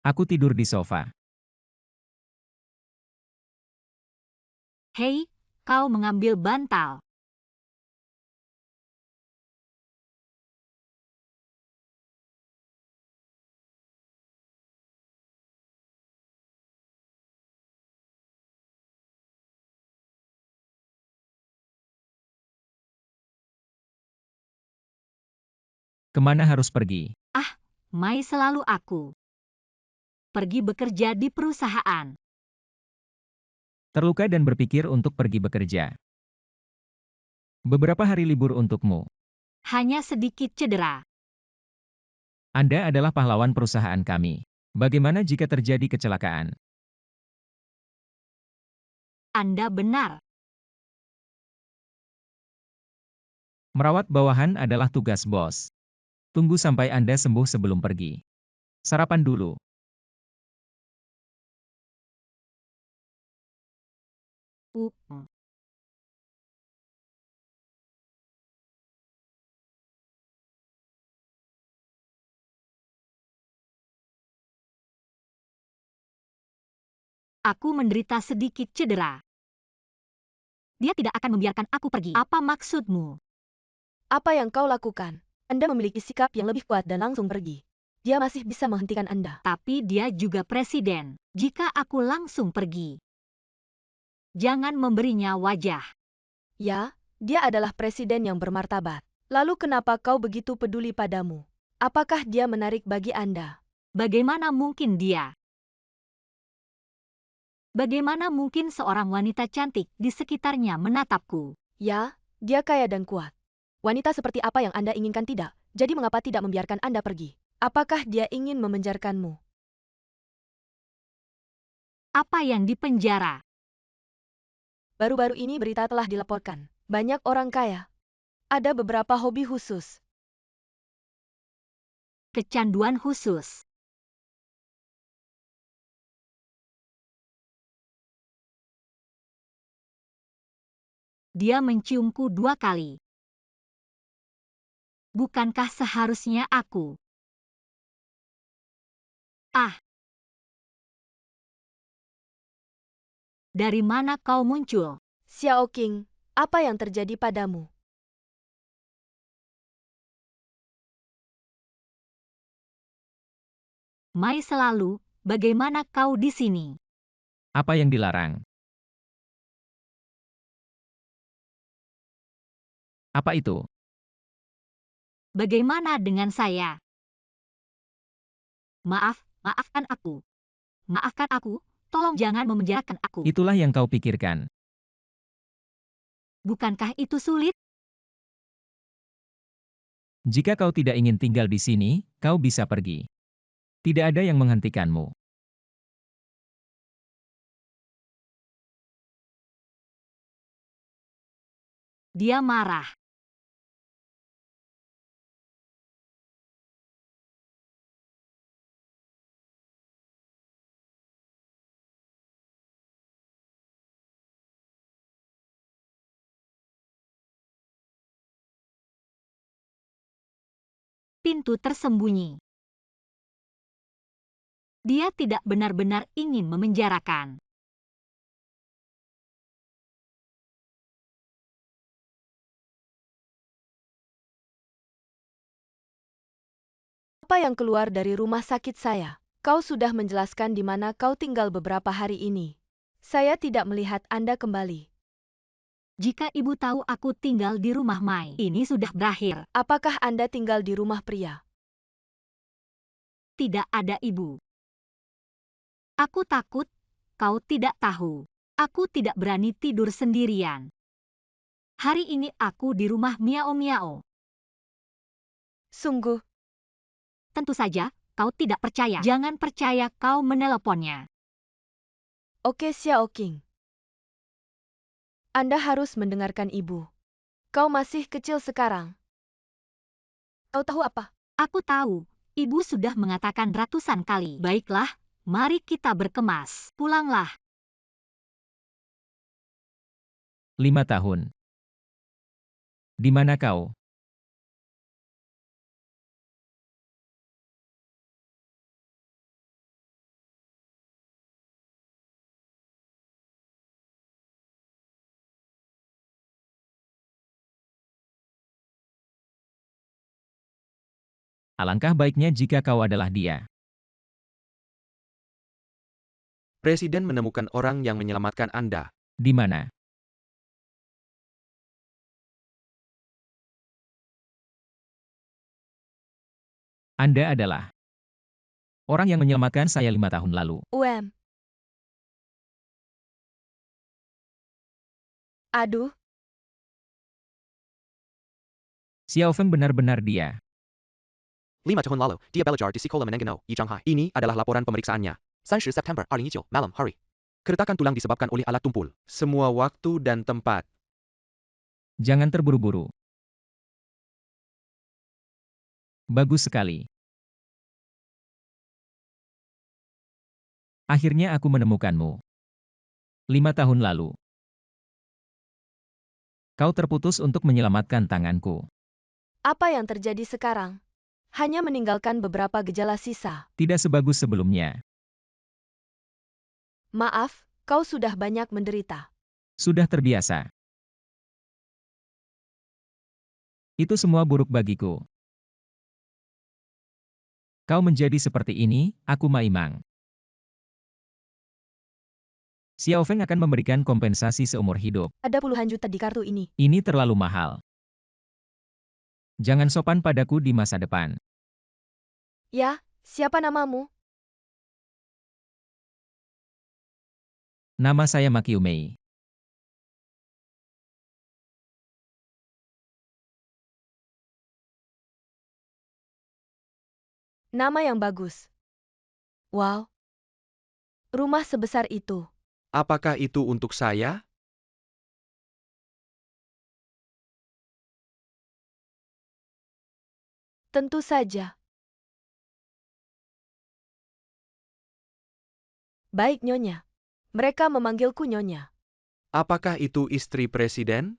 Aku tidur di sofa. Hei, kau mengambil bantal. Kemana harus pergi? Mai selalu aku. Pergi bekerja di perusahaan. Terluka dan berpikir untuk pergi bekerja. Beberapa hari libur untukmu. Hanya sedikit cedera. Anda adalah pahlawan perusahaan kami. Bagaimana jika terjadi kecelakaan? Anda benar. Merawat bawahan adalah tugas bos. Tunggu sampai Anda sembuh sebelum pergi. Sarapan dulu. Uh. Aku menderita sedikit cedera. Dia tidak akan membiarkan aku pergi. Apa maksudmu? apa yang kau lakukan? Anda memiliki sikap yang lebih kuat dan langsung pergi. dia masih bisa menghentikan Anda. Tapi dia juga presiden. Jika aku langsung pergi, jangan memberinya wajah. Ya, dia adalah presiden yang bermartabat. Lalu kenapa kau begitu peduli padamu? Apakah dia menarik bagi Anda? Bagaimana mungkin dia? Bagaimana mungkin seorang wanita cantik di sekitarnya menatapku? Ya, dia kaya dan kuat. Wanita seperti apa yang Anda inginkan tidak? Jadi mengapa tidak membiarkan Anda pergi? Apakah dia ingin memenjarakanmu? Apa yang dipenjara? Baru-baru ini berita telah dilaporkan. Banyak orang kaya. Ada beberapa hobi khusus. Kecanduan khusus. Dia menciumku 2 kali. Bukankah seharusnya aku? Ah! Dari mana kau muncul? Xiao Qing, apa yang terjadi padamu? Mai selalu, bagaimana kau di sini? Apa yang dilarang? Apa itu? Bagaimana dengan saya? Maafkan aku. Maafkan aku, tolong jangan memenjarakan aku. Itulah yang kau pikirkan. Bukankah itu sulit? Jika kau tidak ingin tinggal di sini, kau bisa pergi. Tidak ada yang menghentikanmu. Dia marah. Pintu tersembunyi. Dia tidak benar-benar ingin memenjarakan. Apa yang keluar dari rumah sakit saya? Kau sudah menjelaskan di mana kau tinggal beberapa hari ini. Saya tidak melihat Anda kembali. Jika ibu tahu aku tinggal di rumah Mai, ini sudah berakhir. Apakah Anda tinggal di rumah pria? Tidak ada ibu. Aku takut kau tidak tahu. Aku tidak berani tidur sendirian. Hari ini aku di rumah Miao Miao. Sungguh, Tentu saja, kau tidak percaya. Jangan percaya kau meneleponnya. oke Xiao Qing. Anda harus mendengarkan ibu. Kau masih kecil sekarang. Kau tahu apa? Aku tahu, ibu sudah mengatakan ratusan kali. Baiklah, mari kita berkemas. Pulanglah. 5 tahun. Di mana kau? Alangkah baiknya jika kau adalah dia. Presiden menemukan orang yang menyelamatkan Anda. Di mana? Anda adalah orang yang menyelamatkan saya 5 tahun lalu. Aduh, Xiao Feng benar-benar dia. 5 tahun lalu, dia belajar di sekolah menengah di Shanghai. Ini adalah laporan pemeriksaannya. 30 September 2019, malam hari. Keretakan tulang disebabkan oleh alat tumpul. Semua waktu dan tempat. Jangan terburu-buru. Bagus sekali. Akhirnya aku menemukanmu. 5 tahun lalu. Kau terputus untuk menyelamatkan tanganku. apa yang terjadi sekarang? Hanya meninggalkan beberapa gejala sisa. Tidak sebagus sebelumnya. Maaf, kau sudah banyak menderita. Sudah terbiasa. Itu semua buruk bagiku. Kau menjadi seperti ini, aku Maimang. Xiao Feng akan memberikan kompensasi seumur hidup. Ada puluhan juta di kartu ini. Ini terlalu mahal. Jangan sopan padaku di masa depan. Ya, siapa namamu? Nama saya Ma Qiumei. Nama yang bagus. Wow. Rumah sebesar itu. Apakah itu untuk saya? Tentu saja. Baik, Nyonya. Mereka memanggilku Nyonya. Apakah itu istri presiden?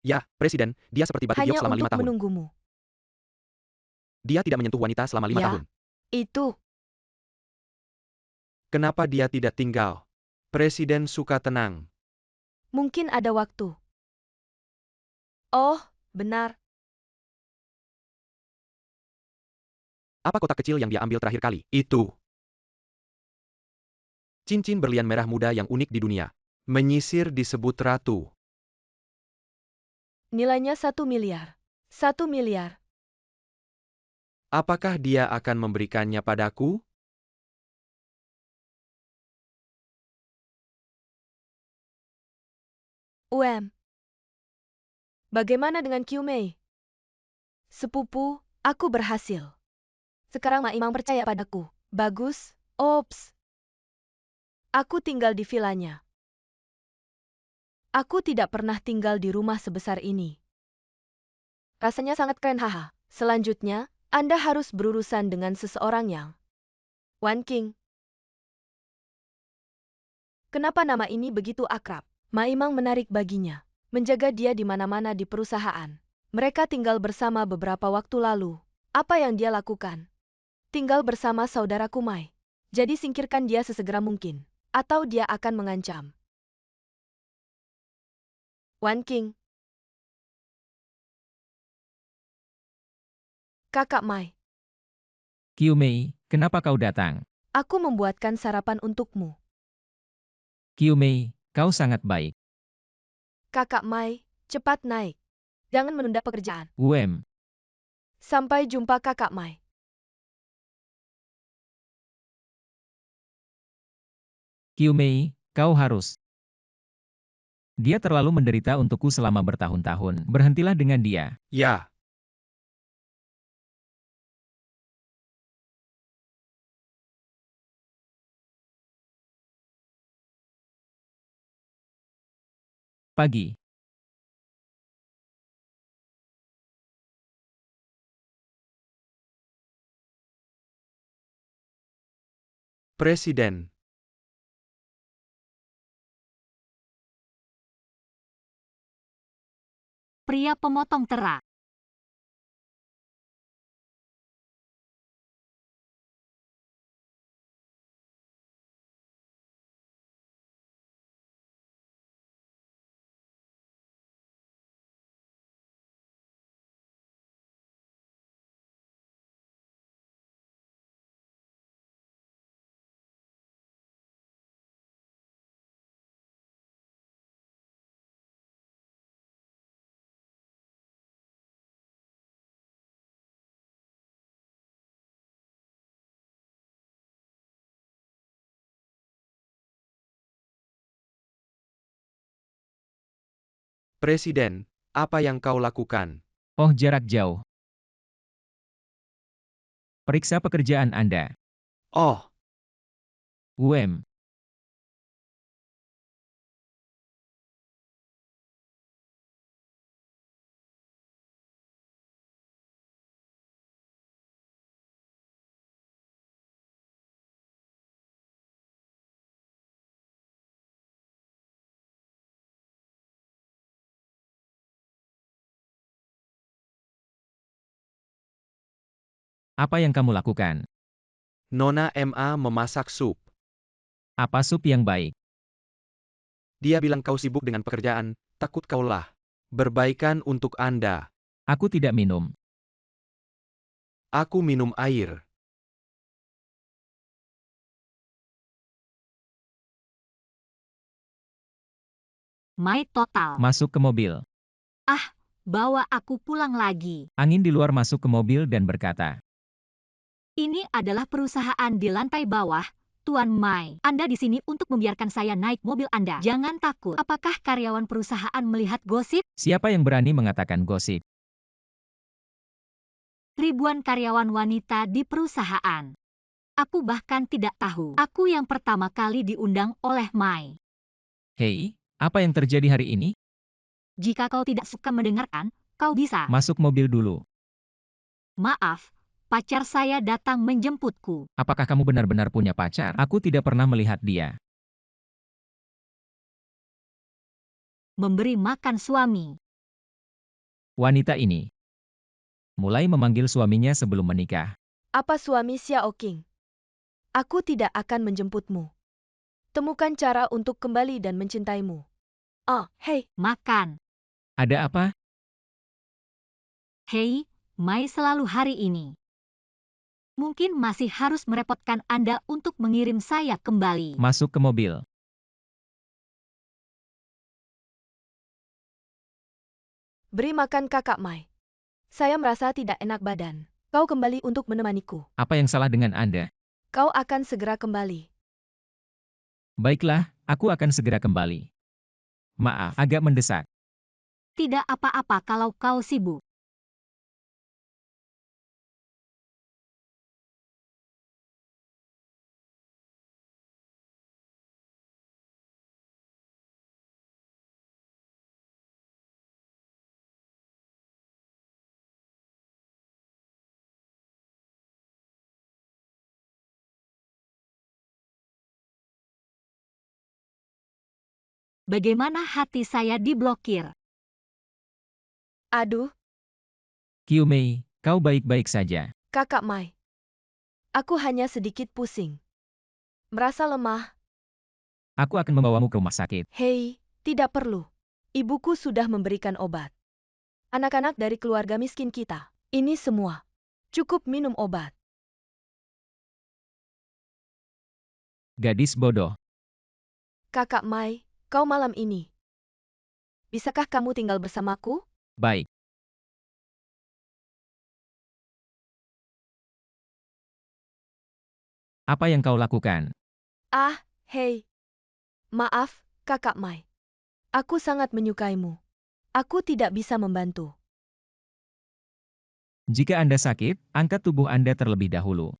Ya, presiden, dia seperti batu giok Hanya selama 5 untuk tahun. menunggumu. Dia tidak menyentuh wanita selama 5 Ya. tahun. Itu. Kenapa dia tidak tinggal? Presiden suka tenang. Mungkin ada waktu. Oh, benar. Apa kotak kecil yang dia ambil terakhir kali? Itu. Cincin berlian merah muda yang unik di dunia. Menyisir disebut ratu. Nilainya 1 miliar. 1 miliar. Apakah dia akan memberikannya padaku? Bagaimana dengan Qiumei? Sepupu, aku berhasil. Sekarang Ma Imang percaya padaku. Bagus. Ops. Aku tinggal di vilanya. Aku tidak pernah tinggal di rumah sebesar ini. Rasanya sangat keren, haha. Selanjutnya, Anda harus berurusan dengan seseorang yang Wan King. Kenapa nama ini begitu akrab? Ma Imang menarik baginya. Menjaga dia di mana-mana di perusahaan. Mereka tinggal bersama beberapa waktu lalu. Apa yang dia lakukan? Tinggal bersama saudara Kumai. Jadi singkirkan dia sesegera mungkin. Atau dia akan mengancam. Wan King. Kakak Mai, Qiumei, kenapa kau datang? aku membuatkan sarapan untukmu. Qiumei, kau sangat baik. Kakak Mai, cepat naik. Jangan menunda pekerjaan. Sampai jumpa Kakak Mai. Qiumei, kau harus. Dia terlalu menderita untukku selama bertahun-tahun. Berhentilah dengan dia. Ya. Pagi. Presiden. Pria pemotong tera. Presiden, apa yang kau lakukan? Oh, jarak jauh. Periksa pekerjaan Anda. Oh, UM. Apa yang kamu lakukan? Nona MA memasak sup. Apa sup yang baik? Dia bilang kau sibuk dengan pekerjaan, takut kaulah. Berbaikan untuk Anda. Aku tidak minum. Aku minum air. Mai total. Masuk ke mobil. Bawa aku pulang lagi. Angin di luar masuk ke mobil dan berkata, Ini adalah perusahaan di lantai bawah, Tuan Mai. Anda di sini untuk membiarkan saya naik mobil Anda. Jangan takut. Apakah karyawan perusahaan melihat gosip? siapa yang berani mengatakan gosip? Ribuan karyawan wanita di perusahaan. Aku bahkan tidak tahu. Aku yang pertama kali diundang oleh Mai. Hei, apa yang terjadi hari ini? Jika kau tidak suka mendengarkan, kau bisa. Masuk mobil dulu. Maaf, pacar saya datang menjemputku. Apakah kamu benar-benar punya pacar? Aku tidak pernah melihat dia. Memberi makan suami. Wanita ini mulai memanggil suaminya sebelum menikah. Apa suami Xiao Qing? Aku tidak akan menjemputmu. Temukan cara untuk kembali dan mencintaimu. Hei, Makan. Ada apa? Hei, Mai selalu hari ini. Mungkin masih harus merepotkan Anda untuk mengirim saya kembali. Masuk ke mobil. beri makan kakak Mai. Saya merasa tidak enak badan. Kau kembali untuk menemaniku. Apa yang salah dengan Anda? Kau akan segera kembali. Baiklah, aku akan segera kembali. Maaf, agak mendesak. Tidak apa-apa kalau kau sibuk. Bagaimana hati saya diblokir? Aduh, Qiu Mei, kau baik-baik saja. kakak Mai. Aku hanya sedikit pusing. Merasa lemah. Aku akan membawamu ke rumah sakit. Hei, tidak perlu. Ibuku sudah memberikan obat. Anak-anak dari keluarga miskin kita. Ini semua. Cukup minum obat. Gadis bodoh. Kakak Mai, kau malam ini. Bisakah kamu tinggal bersamaku? Baik. Apa yang kau lakukan? Hei. Maaf, kakak Mai. Aku sangat menyukaimu. Aku tidak bisa membantu. Jika Anda sakit, angkat tubuh Anda terlebih dahulu.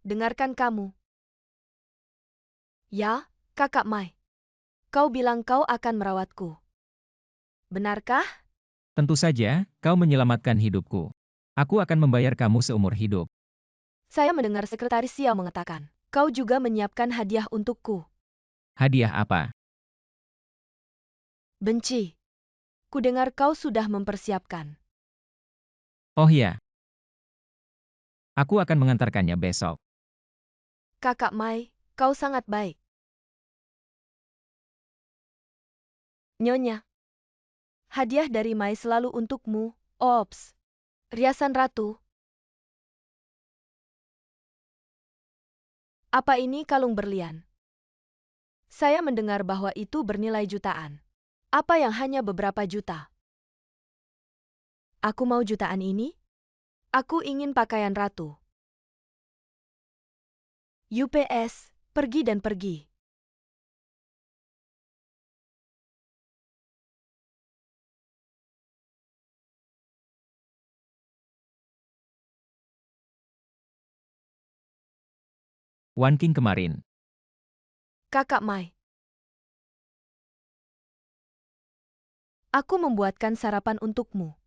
Dengarkan kamu. Ya, kakak Mai. Kau bilang kau akan merawatku. Benarkah? Tentu saja, kau menyelamatkan hidupku. Aku akan membayar kamu seumur hidup. Saya mendengar sekretaris Xiao mengatakan, kau juga menyiapkan hadiah untukku. Hadiah apa? Benci. Kudengar kau sudah mempersiapkan. Oh ya. Aku akan mengantarkannya besok. Kakak Mai, kau sangat baik. Nyonya. Hadiah dari Mai selalu untukmu. Ops. Riasan ratu. Apa ini kalung berlian? Saya mendengar bahwa itu bernilai jutaan. Apa yang hanya beberapa juta? Aku mau jutaan ini? Aku ingin pakaian ratu. UPS, pergi dan pergi. Wan King kemarin. Kakak Mai. Aku membuatkan sarapan untukmu.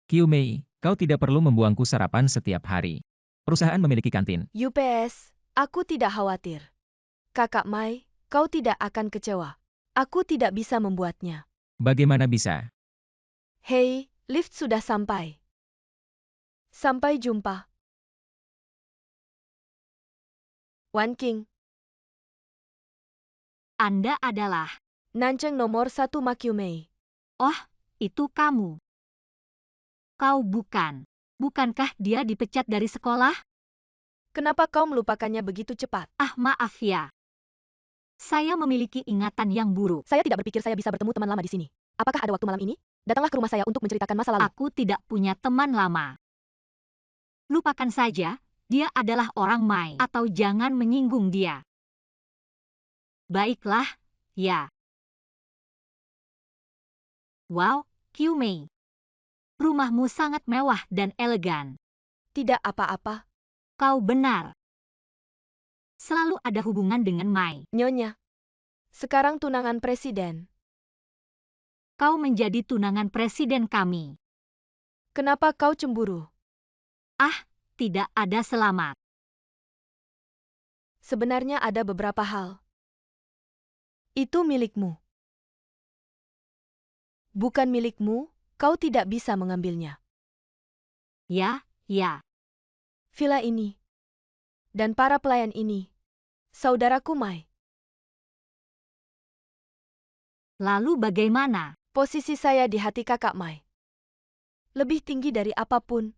Qiu Mei, kau tidak perlu membuangku sarapan setiap hari. Perusahaan memiliki kantin. UPS, aku tidak khawatir. Kakak Mai, kau tidak akan kecewa. Aku tidak bisa membuatnya. Bagaimana bisa? Hei, lift sudah sampai. Sampai jumpa. Wan King. Anda adalah. Nanceng nomor 1 Makyu Mei. Oh, itu kamu. Kau bukan. Bukankah dia dipecat dari sekolah? Kenapa kau melupakannya begitu cepat? Maaf ya. Saya memiliki ingatan yang buruk. Saya tidak berpikir saya bisa bertemu teman lama di sini. Apakah ada waktu malam ini? Datanglah ke rumah saya untuk menceritakan masa lalu. Aku tidak punya teman lama. Lupakan saja, dia adalah orang Mai. Atau jangan menyinggung dia. Baiklah, ya. Wow, Qiu Mei. Rumahmu sangat mewah dan elegan. Tidak apa-apa, Kau benar. Selalu ada hubungan dengan Mai. Nyonya. Sekarang tunangan presiden. Kau menjadi tunangan presiden kami. Kenapa kau cemburu? Tidak ada selamat. Sebenarnya ada beberapa hal. Itu milikmu. Bukan milikmu, kau tidak bisa mengambilnya. Ya, ya. Villa ini. Dan para pelayan ini. Saudaraku Mai. Lalu bagaimana? Posisi saya di hati kakak Mai. Lebih tinggi dari apapun.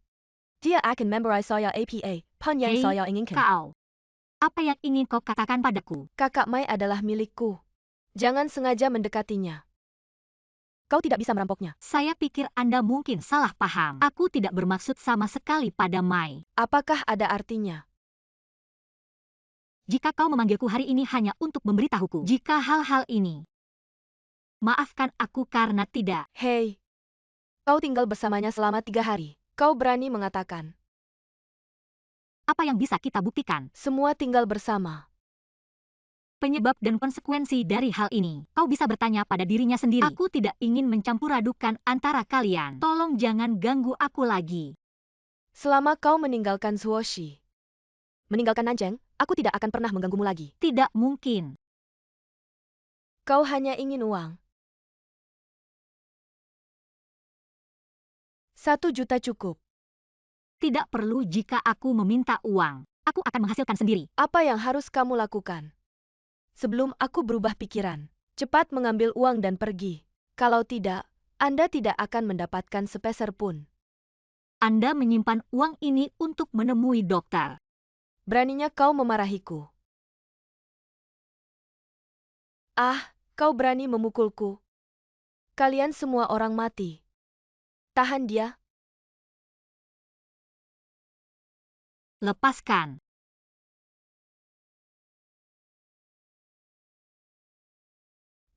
Dia akan memorize saya APA, pan yang Hei, saya inginkan. Kau. Apa yang ingin kau katakan padaku? Kakak Mai adalah milikku. Jangan sengaja mendekatinya. Kau tidak bisa merampoknya. Saya pikir Anda mungkin salah paham. Aku tidak bermaksud sama sekali pada Mai. Apakah ada artinya? Jika kau memanggilku hari ini hanya untuk memberitahuku jika hal-hal ini. Maafkan aku karena tidak. Hei. Kau tinggal bersamanya selama 3 hari. Kau berani mengatakan. Apa yang bisa kita buktikan? Semua tinggal bersama. Penyebab dan konsekuensi dari hal ini. Kau bisa bertanya pada dirinya sendiri. Aku tidak ingin mencampur adukan antara kalian. Tolong jangan ganggu aku lagi. Selama kau meninggalkan Zuoshi. Meninggalkan Nanjing, aku tidak akan pernah mengganggumu lagi. Tidak mungkin. Kau hanya ingin uang. 1 juta cukup. Tidak perlu jika aku meminta uang. Aku akan menghasilkan sendiri. Apa yang harus kamu lakukan? Sebelum aku berubah pikiran, cepat mengambil uang dan pergi. Kalau tidak, Anda tidak akan mendapatkan sepeser pun. Anda menyimpan uang ini untuk menemui dokter. Beraninya kau memarahiku. Kau berani memukulku. Kalian semua orang mati. Tahan dia. Lepaskan.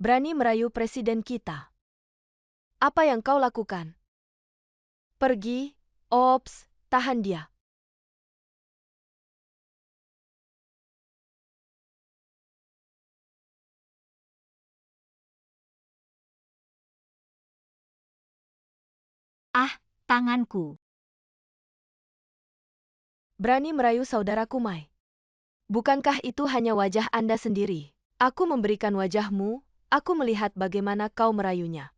Berani merayu presiden kita. Apa yang kau lakukan? Pergi, ops, tahan dia. Tanganku. Berani merayu saudaraku Mai. Bukankah itu hanya wajah Anda sendiri? Aku memberikan wajahmu, aku melihat bagaimana kau merayunya.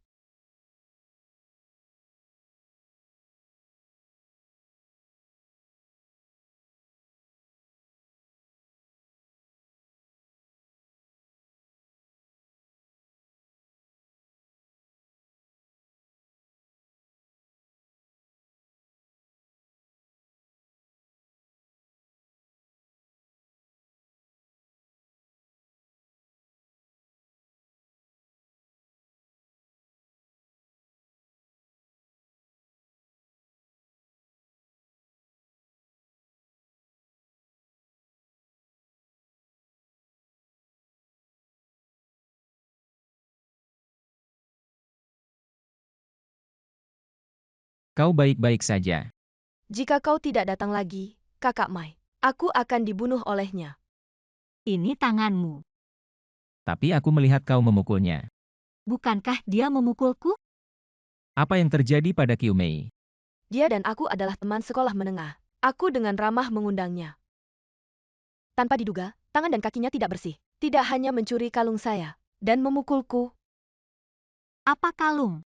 Kau baik-baik saja. Jika kau tidak datang lagi, kakak Mai, aku akan dibunuh olehnya. Ini tanganmu. Tapi aku melihat kau memukulnya. Bukankah dia memukulku? Apa yang terjadi pada Qiu Mei? Dia dan aku adalah teman sekolah menengah. Aku dengan ramah mengundangnya. Tanpa diduga, tangan dan kakinya tidak bersih. Tidak hanya mencuri kalung saya, dan memukulku. Apa kalung?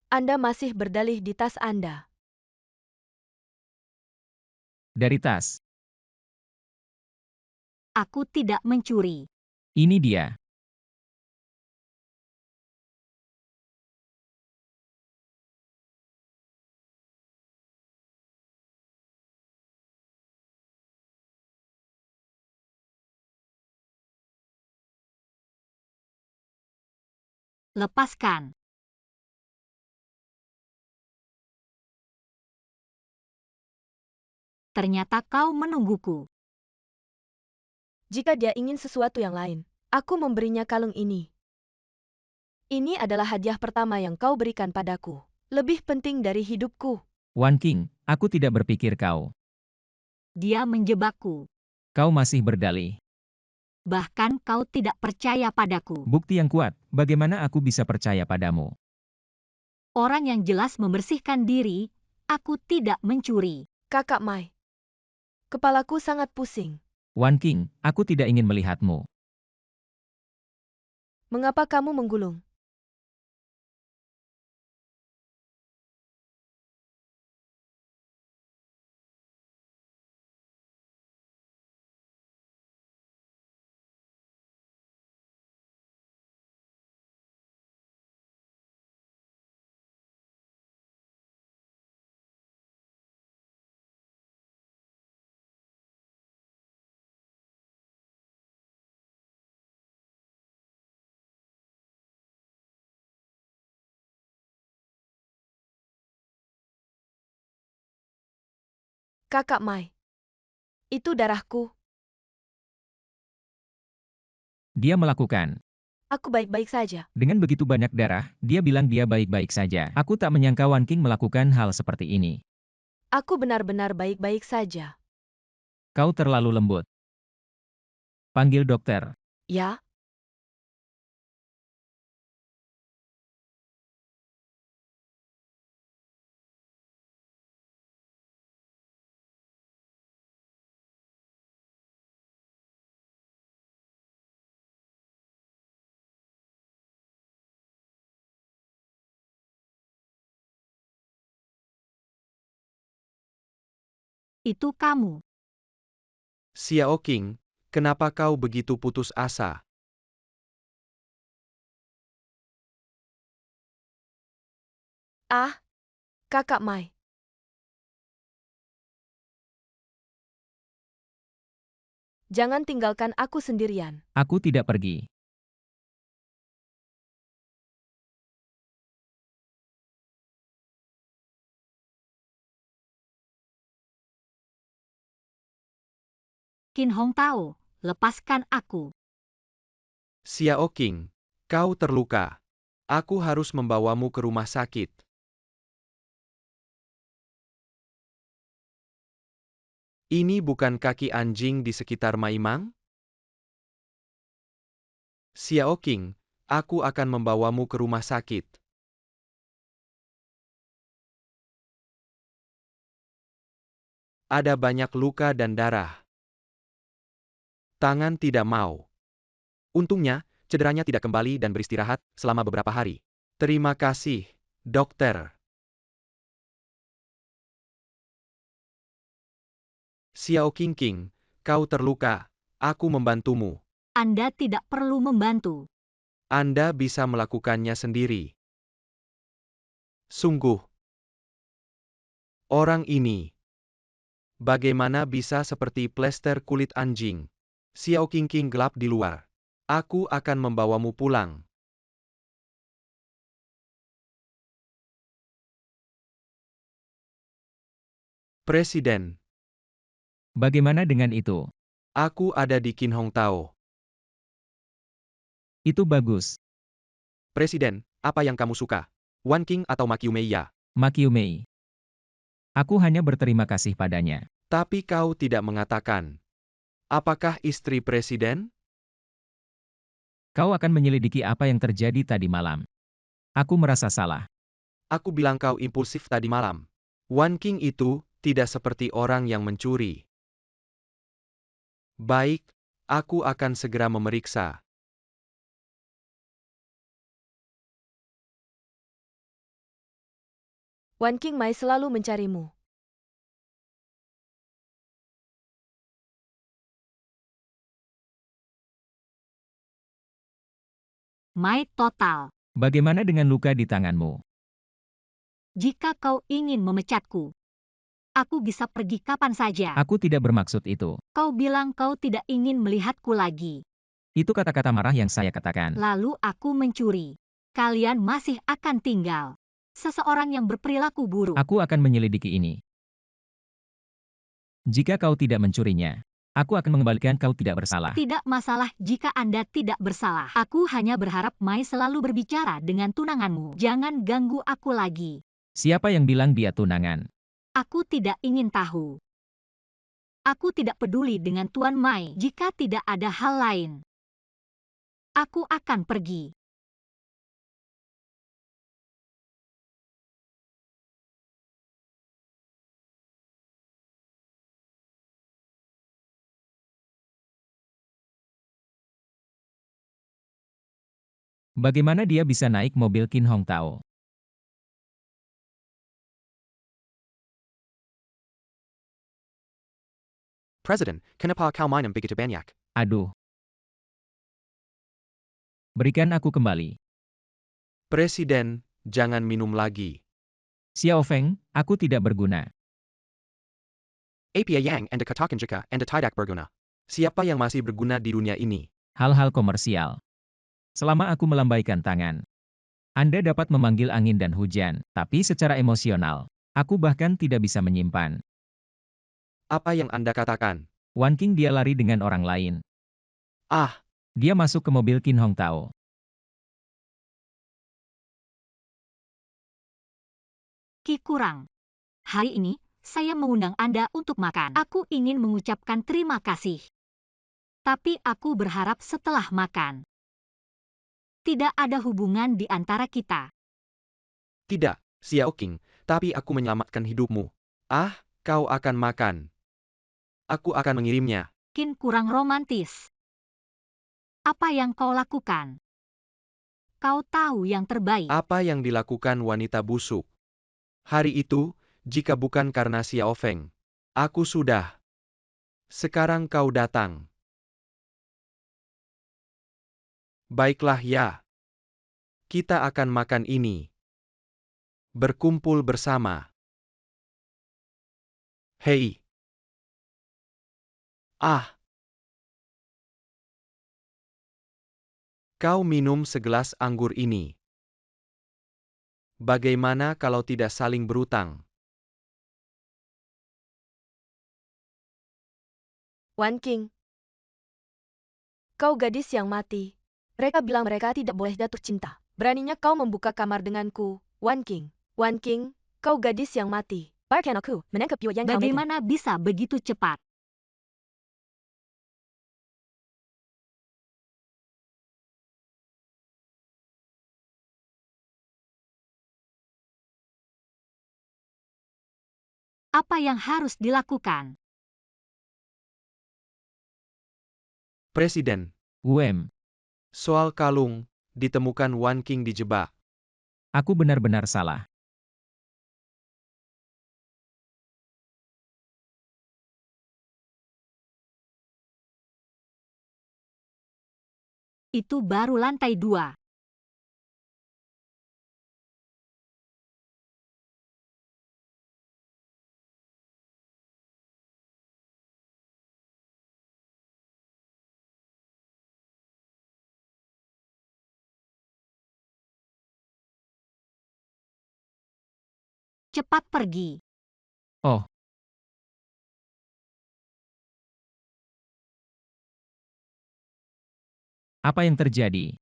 Anda masih berdalih di tas Anda. Dari tas. Aku tidak mencuri. Ini dia. lepaskan. Ternyata kau menungguku. Jika dia ingin sesuatu yang lain, aku memberinya kalung ini. Ini adalah hadiah pertama yang kau berikan padaku. Lebih penting dari hidupku. Wan King, aku tidak berpikir kau. Dia menjebakku. Kau masih berdalih. Bahkan kau tidak percaya padaku. Bukti yang kuat, bagaimana aku bisa percaya padamu? Orang yang jelas membersihkan diri, aku tidak mencuri. Kakak Mai. Kepalaku sangat pusing. Wan King, aku tidak ingin melihatmu. Mengapa kamu menggulung? Kakak Mai. Itu darahku. Dia melakukan. Aku baik-baik saja. Dengan begitu banyak darah, dia bilang dia baik-baik saja. Aku tak menyangka Wan King melakukan hal seperti ini. Aku benar-benar baik-baik saja. Kau terlalu lembut. Panggil dokter. Ya? Itu kamu. Xiao King, kenapa kau begitu putus asa? Ah, Kakak Mai. Jangan tinggalkan aku sendirian. Aku tidak pergi. Qin Hong Tao, lepaskan aku. Xiao King, kau terluka. Aku harus membawamu ke rumah sakit. Ini bukan kaki anjing di sekitar Maimang? Xiao King, aku akan membawamu ke rumah sakit. Ada banyak luka dan darah. Tangan tidak mau. Untungnya, cederanya tidak kembali dan beristirahat selama beberapa hari. Terima kasih, dokter. Xiao King, kau terluka. Aku membantumu. Anda tidak perlu membantu. Anda bisa melakukannya sendiri. Sungguh. Orang ini. Bagaimana bisa seperti plester kulit anjing? Xiao King gelap di luar. Aku akan membawamu pulang. Presiden. Bagaimana dengan itu? Aku ada di Qin Hong Tao. Itu bagus. Presiden, apa yang kamu suka? Wan King atau Ma Qiumei? Ma Qiumei. Aku hanya berterima kasih padanya. Tapi kau tidak mengatakan. Apakah istri presiden? Kau akan menyelidiki apa yang terjadi tadi malam. Aku merasa salah. Aku bilang kau impulsif tadi malam. Wan King itu tidak seperti orang yang mencuri. Baik, aku akan segera memeriksa. Wan King Mai selalu mencarimu. Mai total. Bagaimana dengan luka di tanganmu? Jika kau ingin memecatku, aku bisa pergi kapan saja. Aku tidak bermaksud itu. Kau bilang kau tidak ingin melihatku lagi. Itu kata-kata marah yang saya katakan. Lalu aku mencuri. kalian masih akan tinggal. Seseorang yang berperilaku buruk. Aku akan menyelidiki ini. Jika kau tidak mencurinya, aku akan mengembalikan kau tidak bersalah. Tidak masalah jika Anda tidak bersalah. Aku hanya berharap Mai selalu berbicara dengan tunanganmu. Jangan ganggu aku lagi. Siapa yang bilang dia tunangan? Aku tidak ingin tahu. Aku tidak peduli dengan Tuan Mai jika tidak ada hal lain. Aku akan pergi. Bagaimana dia bisa naik mobil Kin Hong Tao? President, kenapa kau minum begitu banyak? Aduh. Berikan aku kembali. Presiden, jangan minum lagi. Xiao Feng, aku tidak berguna. Apa yang Anda katakan jika Anda tidak berguna? Siapa yang masih berguna di dunia ini? Hal-hal komersial. Selama aku melambaikan tangan, Anda dapat memanggil angin dan hujan, tapi secara emosional, aku bahkan tidak bisa menyimpan. Apa yang Anda katakan? Wan King dia lari dengan orang lain. Ah, Dia masuk ke mobil Kin Hong Tao. Ki Kurang. Hari ini, saya mengundang Anda untuk makan. Aku ingin mengucapkan terima kasih. Tapi aku berharap setelah makan. Tidak ada hubungan di antara kita. tidak, Xiao King, tapi aku menyelamatkan hidupmu. Ah, kau akan makan. Aku akan mengirimnya. Kin kurang romantis. Apa yang kau lakukan? Kau tahu yang terbaik. Apa yang dilakukan wanita busuk? Hari itu, jika bukan karena Xiao Feng, aku sudah. Sekarang kau datang. Baiklah ya. Kita akan makan ini. Berkumpul bersama. Hei. Ah. Kau minum segelas anggur ini. Bagaimana kalau tidak saling berutang? Wan King. Kau gadis yang mati. Mereka bilang mereka tidak boleh jatuh cinta. Beraninya kau membuka kamar denganku, Wan King. Wan King, kau gadis yang mati. Bahkan aku menangkap yang kau makan. Bagaimana bisa begitu cepat? Apa yang harus dilakukan? Presiden, Wem, soal kalung, ditemukan Wan King dijebak. aku benar-benar salah. Itu baru lantai 2. Cepat pergi. Oh. Apa yang terjadi?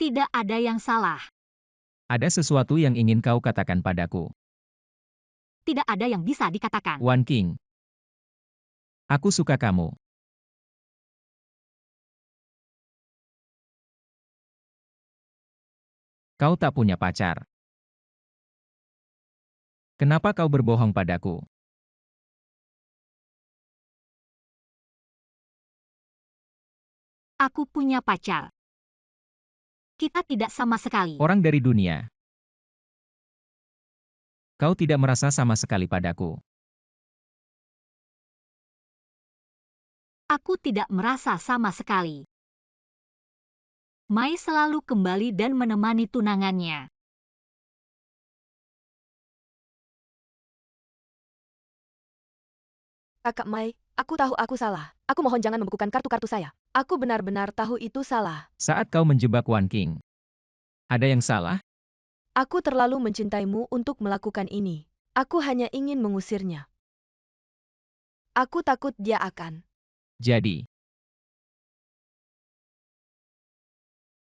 Tidak ada yang salah. Ada sesuatu yang ingin kau katakan padaku. Tidak ada yang bisa dikatakan. Wan King. Aku suka kamu. Kau tak punya pacar. Kenapa kau berbohong padaku? Aku punya pacar. Kita tidak sama sekali. Orang dari dunia. Kau tidak merasa sama sekali padaku. Aku tidak merasa sama sekali. Mai selalu kembali dan menemani tunangannya. Kakak Mai, aku tahu aku salah. Aku mohon jangan membekukan kartu-kartu saya. Aku benar-benar tahu itu salah. Saat kau menjebak Wan King, Ada yang salah? Aku terlalu mencintaimu untuk melakukan ini. Aku hanya ingin mengusirnya. Aku takut dia akan. Jadi,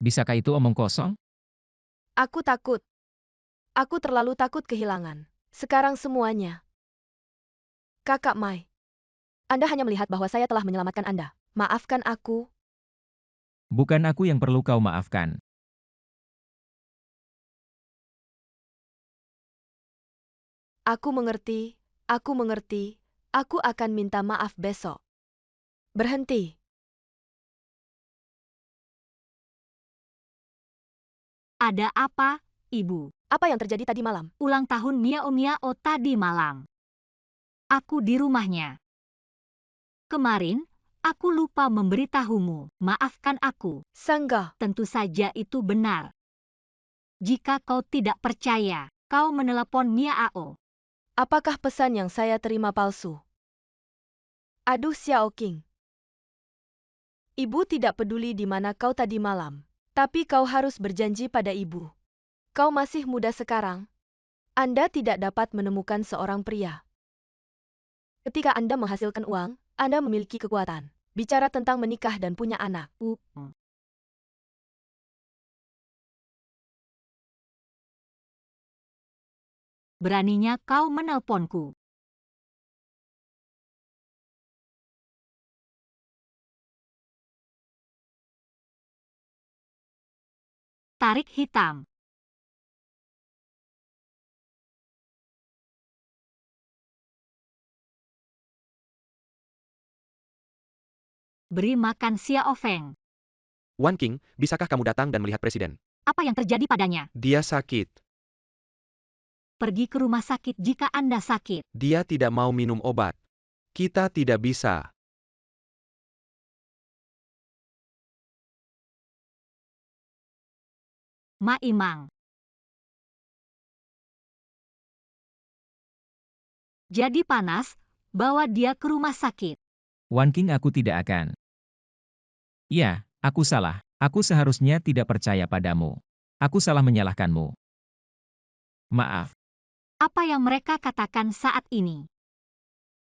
bisakah itu omong kosong? Aku takut. Aku terlalu takut kehilangan. Sekarang semuanya. Kakak Mai. Anda hanya melihat bahwa saya telah menyelamatkan Anda. Maafkan aku. Bukan aku yang perlu kau maafkan. Aku mengerti. Aku mengerti. Aku akan minta maaf besok. Berhenti. Ada apa, Ibu? Apa yang terjadi tadi malam? Ulang tahun Miao Miao tadi malam. Aku di rumahnya. Kemarin, aku lupa memberitahumu. Maafkan aku. Sangga. Tentu saja itu benar. Jika kau tidak percaya, kau menelepon Miao. Apakah pesan yang saya terima palsu? Aduh Xiao King. Ibu tidak peduli di mana kau tadi malam. Tapi kau harus berjanji pada ibu. Kau masih muda sekarang. Anda tidak dapat menemukan seorang pria. Ketika Anda menghasilkan uang, Anda memiliki kekuatan. Bicara tentang menikah dan punya anak. Beraninya kau menelponku. Tarik hitam. Beri makan Xiao Feng. Wan King, bisakah kamu datang dan melihat presiden? Apa yang terjadi padanya? Dia sakit. Pergi ke rumah sakit jika Anda sakit. Dia tidak mau minum obat. Kita tidak bisa. Ma Imang. Jadi panas, bawa dia ke rumah sakit. Wan King, aku tidak akan. Ya, aku salah. Aku seharusnya tidak percaya padamu. Aku salah menyalahkanmu. Maaf. Apa yang mereka katakan saat ini?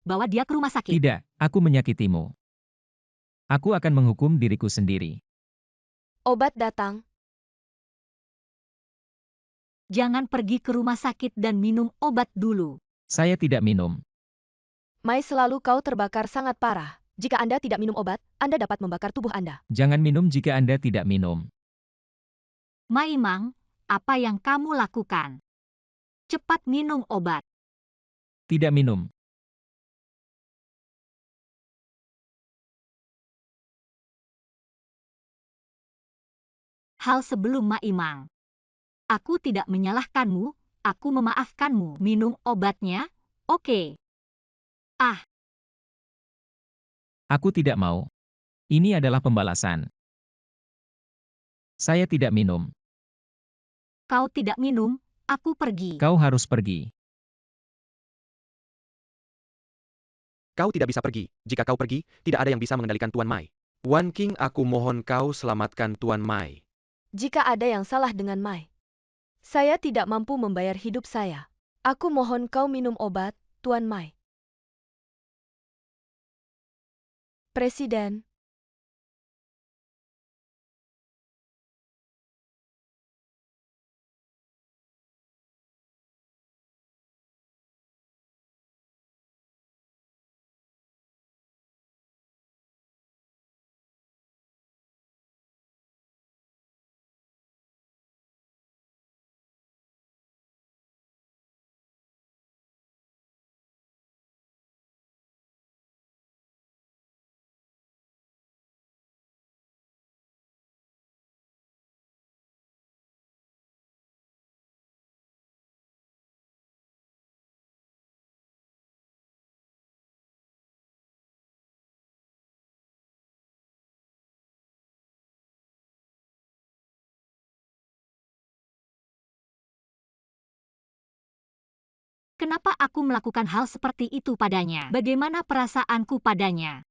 Bawa dia ke rumah sakit. Tidak, aku menyakitimu. Aku akan menghukum diriku sendiri. Obat datang. Jangan pergi ke rumah sakit dan minum obat dulu. Saya tidak minum. Mai selalu kau terbakar sangat parah. Jika Anda tidak minum obat, Anda dapat membakar tubuh Anda. Jangan minum jika Anda tidak minum. Ma Imang, apa yang kamu lakukan? Cepat minum obat. Tidak minum. Hal sebelum Ma Imang. Aku tidak menyalahkanmu, aku memaafkanmu. Minum obatnya, oke. Aku tidak mau. Ini adalah pembalasan. Saya tidak minum. Kau tidak minum, aku pergi. Kau harus pergi. Kau tidak bisa pergi. Jika kau pergi, tidak ada yang bisa mengendalikan Tuan Mai. Wan King, aku mohon kau selamatkan Tuan Mai. Jika ada yang salah dengan Mai, saya tidak mampu membayar hidup saya. Aku mohon kau minum obat, Tuan Mai. Presiden. Kenapa aku melakukan hal seperti itu padanya? Bagaimana perasaanku padanya?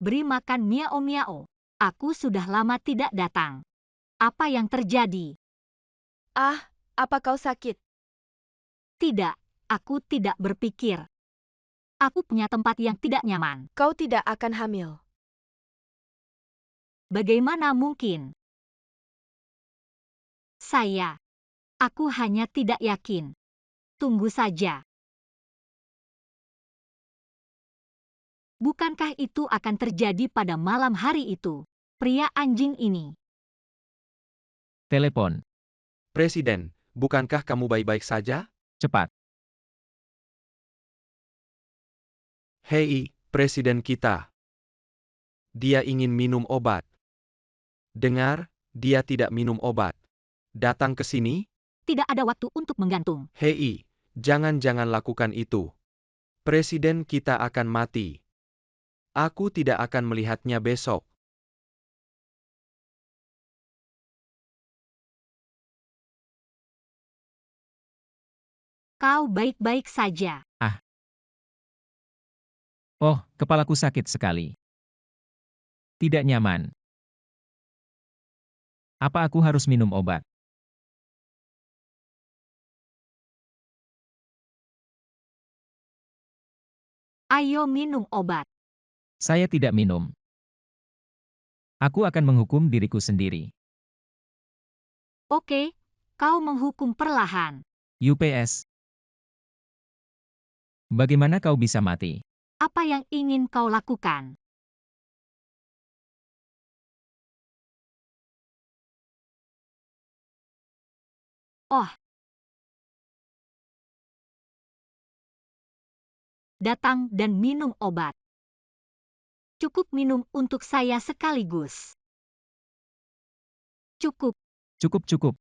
Beri makan Miao Miao. Aku sudah lama tidak datang. Apa yang terjadi? Ah, apa kau sakit? Tidak, aku tidak berpikir. Aku punya tempat yang tidak nyaman. Kau tidak akan hamil. Bagaimana mungkin? Aku hanya tidak yakin. Tunggu saja. Bukankah itu akan terjadi pada malam hari itu? Pria anjing ini. Telepon. Presiden, bukankah kamu baik-baik saja? Cepat. Hei, Presiden kita. Dia ingin minum obat. Dengar, dia tidak minum obat. Datang ke sini? Tidak ada waktu untuk menggantung. Hei, jangan-jangan lakukan itu. Presiden kita akan mati. Aku tidak akan melihatnya besok. Kau baik-baik saja. Oh, kepalaku sakit sekali. Tidak nyaman. Apa aku harus minum obat? Ayo minum obat. Saya tidak minum. Aku akan menghukum diriku sendiri. Oke, kau menghukum perlahan. UPS. Bagaimana kau bisa mati? Apa yang ingin kau lakukan? Oh. Datang dan minum obat. Cukup minum untuk saya sekaligus. Cukup. Cukup.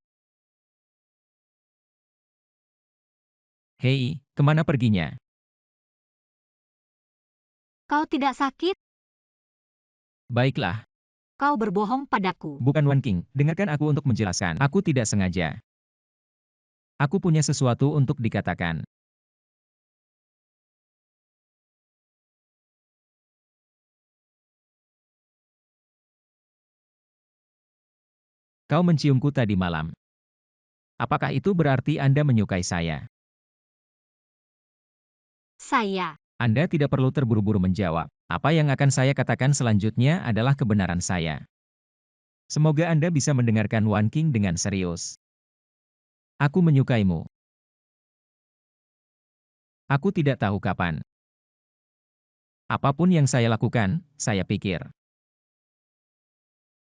Hei, kemana perginya? Kau tidak sakit? Baiklah, Kau berbohong padaku. bukan Wan King, dengarkan aku untuk menjelaskan. Aku tidak sengaja. Aku punya sesuatu untuk dikatakan. Kau menciumku tadi malam. Apakah itu berarti Anda menyukai saya? Saya. Anda tidak perlu terburu-buru menjawab. Apa yang akan saya katakan selanjutnya adalah kebenaran saya. Semoga Anda bisa mendengarkan Wan King dengan serius. Aku menyukaimu. Aku tidak tahu kapan. Apapun yang saya lakukan, saya pikir.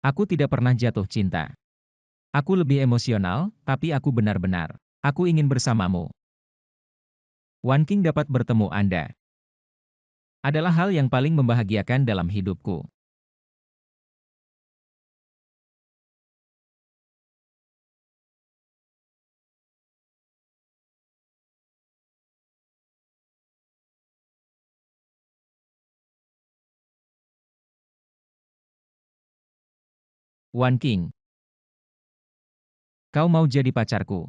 Aku tidak pernah jatuh cinta. Aku lebih emosional, tapi aku benar-benar. Aku ingin bersamamu. Wan King dapat bertemu Anda. Adalah hal yang paling membahagiakan dalam hidupku. Wan King. Kau mau jadi pacarku?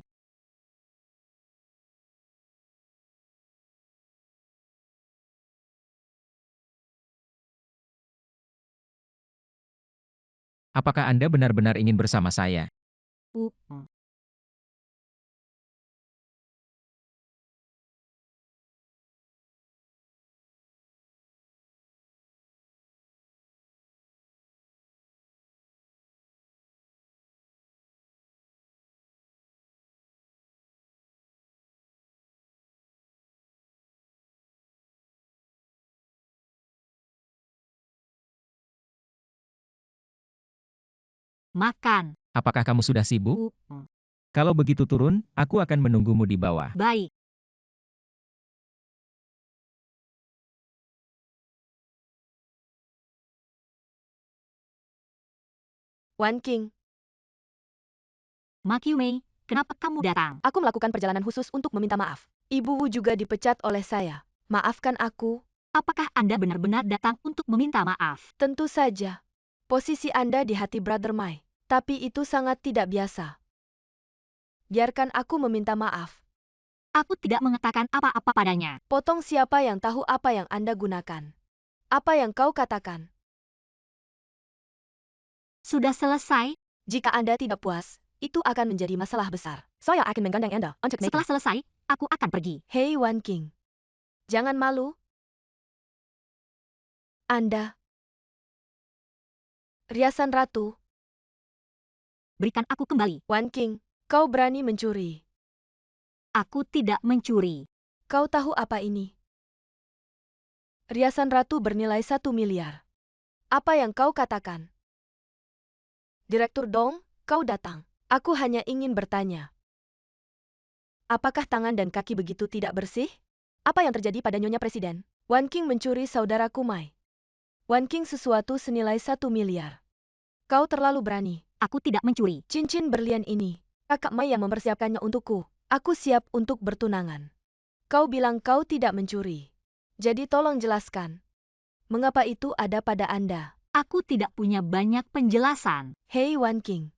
Apakah Anda benar-benar ingin bersama saya? Uh. Makan. Apakah kamu sudah sibuk? Kalau begitu turun, aku akan menunggumu di bawah. Baik. Wan King, Makyumei, kenapa kamu datang? aku melakukan perjalanan khusus untuk meminta maaf. Ibu Wu juga dipecat oleh saya. Maafkan aku. Apakah Anda benar-benar datang untuk meminta maaf? Tentu saja. Posisi Anda di hati Brother Mai. Tapi itu sangat tidak biasa. Biarkan aku meminta maaf. Aku tidak mengatakan apa-apa padanya. Potong siapa yang tahu apa yang Anda gunakan. Apa yang kau katakan? Sudah selesai? Jika Anda tidak puas, itu akan menjadi masalah besar. Saya akan menggandeng Anda untuk Setelah selesai, aku akan pergi. Hei Wan King. Jangan malu. Anda. Riasan ratu. Berikan aku kembali. Wan King, kau berani mencuri. Aku tidak mencuri. Kau tahu apa ini? Riasan ratu bernilai 1 miliar. Apa yang kau katakan? Direktur Dong, kau datang. Aku hanya ingin bertanya. Apakah tangan dan kaki begitu tidak bersih? Apa yang terjadi pada Nyonya Presiden? Wan King mencuri saudaraku Mai. Wan King sesuatu senilai 1 miliar. Kau terlalu berani. Aku tidak mencuri. Cincin berlian ini, kakak Mai yang mempersiapkannya untukku. Aku siap untuk bertunangan. Kau bilang kau tidak mencuri. Jadi tolong jelaskan. Mengapa itu ada pada Anda? Aku tidak punya banyak penjelasan. Hei Wan King.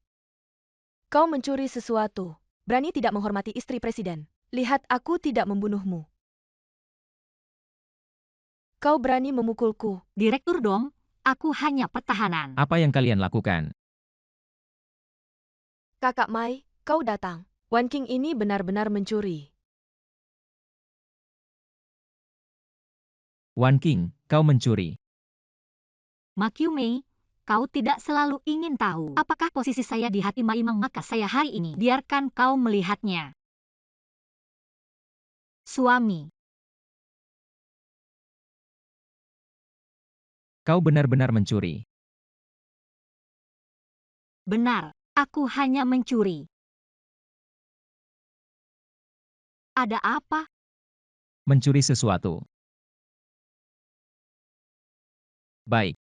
Kau mencuri sesuatu. Berani tidak menghormati istri presiden. Lihat aku tidak membunuhmu. Kau berani memukulku. Direktur Dong, aku hanya pertahanan. Apa yang kalian lakukan? Kakak Mai, kau datang. Wan King ini benar-benar mencuri. Wan King, kau mencuri. Makyumei, kau tidak selalu ingin tahu apakah posisi saya di hati Maimang, maka saya hari ini biarkan kau melihatnya. Suami. Kau benar-benar mencuri. Benar, aku hanya mencuri. Ada apa? Mencuri sesuatu. Baik.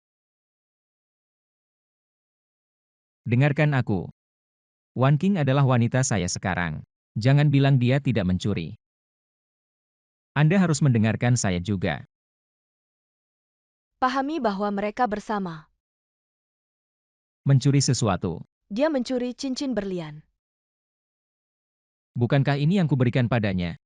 Dengarkan aku. Wan King adalah wanita saya sekarang. Jangan bilang dia tidak mencuri. Anda harus mendengarkan saya juga. Pahami bahwa mereka bersama. Mencuri sesuatu. Dia mencuri cincin berlian. Bukankah ini yang kuberikan padanya?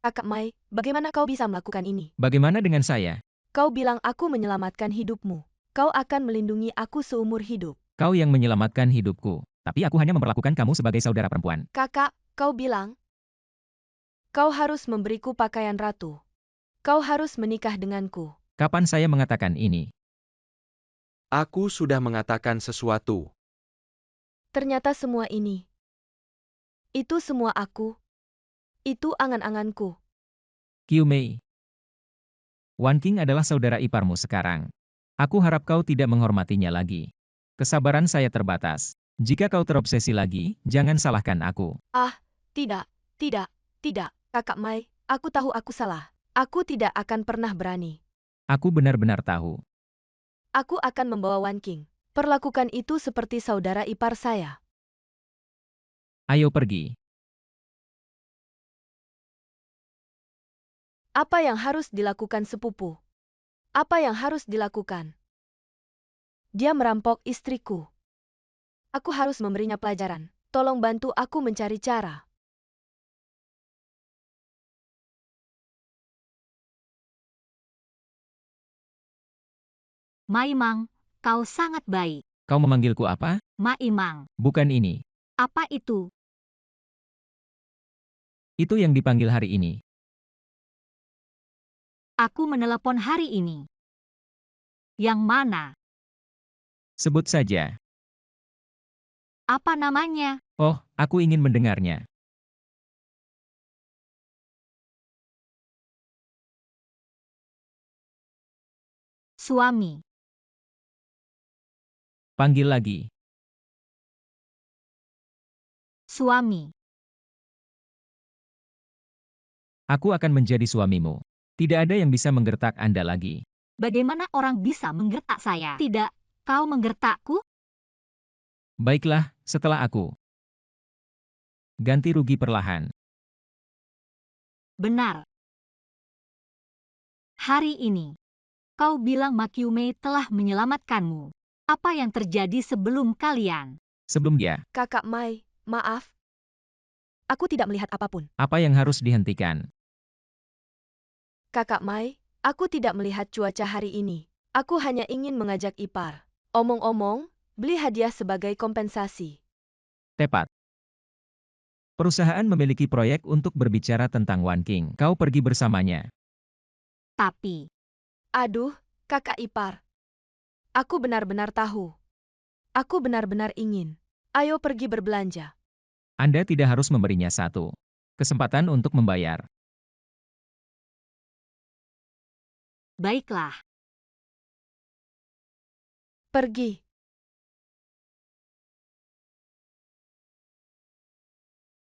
Kakak Mai, bagaimana kau bisa melakukan ini? Bagaimana dengan saya? Kau bilang aku menyelamatkan hidupmu. Kau akan melindungi aku seumur hidup. Kau yang menyelamatkan hidupku. Tapi aku hanya memperlakukan kamu sebagai saudara perempuan. Kakak, kau bilang. Kau harus memberiku pakaian ratu. Kau harus menikah denganku. Kapan saya mengatakan ini? Aku sudah mengatakan sesuatu. Ternyata semua ini. Itu semua aku. Itu angan-anganku. Kyumei. Wan King adalah saudara iparmu sekarang. Aku harap kau tidak menghormatinya lagi. Kesabaran saya terbatas. Jika kau terobsesi lagi, jangan salahkan aku. Tidak, tidak. Kakak Mai, aku tahu aku salah. Aku tidak akan pernah berani. Aku benar-benar tahu. Aku akan membawa Wan King. Perlakukan itu seperti saudara ipar saya. Ayo pergi. Apa yang harus dilakukan sepupu? Apa yang harus dilakukan? Dia merampok istriku. Aku harus memberinya pelajaran. Tolong bantu aku mencari cara. Maimang, kau sangat baik. Kau memanggilku apa? Maimang, Bukan ini. apa itu? Itu yang dipanggil hari ini. Aku menelepon hari ini. Yang mana? Sebut saja. Apa namanya? Oh, aku ingin mendengarnya. Suami. Panggil lagi. Suami. Aku akan menjadi suamimu. Tidak ada yang bisa menggertak Anda lagi. Bagaimana orang bisa menggertak saya? Tidak, kau menggertakku? Baiklah, setelah aku. Ganti rugi perlahan. Benar. Hari ini, kau bilang Makyumei telah menyelamatkanmu. Apa yang terjadi sebelum kalian? Sebelum dia, Kakak Mai, maaf. Aku tidak melihat apapun. apa yang harus dihentikan? Kakak Mai, aku tidak melihat cuaca hari ini. Aku hanya ingin mengajak ipar. Omong-omong, beli hadiah sebagai kompensasi. Tepat. Perusahaan memiliki proyek untuk berbicara tentang Wan King. Kau pergi bersamanya. Tapi, Aduh, kakak ipar. Aku benar-benar tahu. Aku benar-benar ingin. Ayo pergi berbelanja. Anda tidak harus memberinya satu kesempatan untuk membayar. baiklah. Pergi.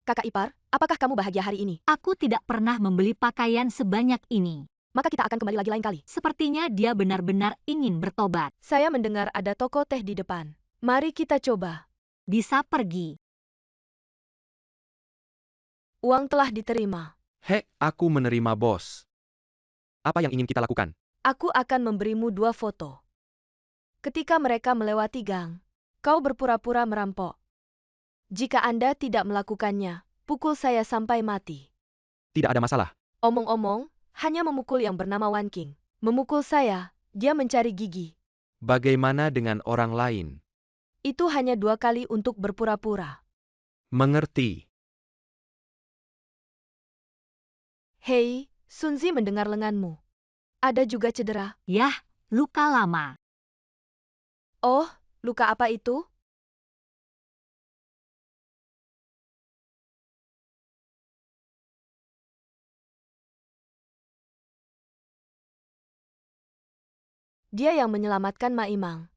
Kakak ipar, apakah kamu bahagia hari ini? Aku tidak pernah membeli pakaian sebanyak ini. Maka kita akan kembali lagi lain kali. Sepertinya dia benar-benar ingin bertobat. Saya mendengar ada toko teh di depan. Mari kita coba. Bisa pergi. Uang telah diterima. Hek, aku menerima bos. Apa yang ingin kita lakukan? Aku akan memberimu 2 foto. Ketika mereka melewati gang, kau berpura-pura merampok. Jika Anda tidak melakukannya, pukul saya sampai mati. Tidak ada masalah. Omong-omong, hanya memukul yang bernama Wan King. Memukul saya, dia mencari gigi. Bagaimana dengan orang lain? Itu hanya 2 kali untuk berpura-pura. Mengerti. Hei, Sunzi mendengar lenganmu. Ada juga cedera. Yah, luka lama. Oh, luka apa itu? Dia yang menyelamatkan Ma Imang.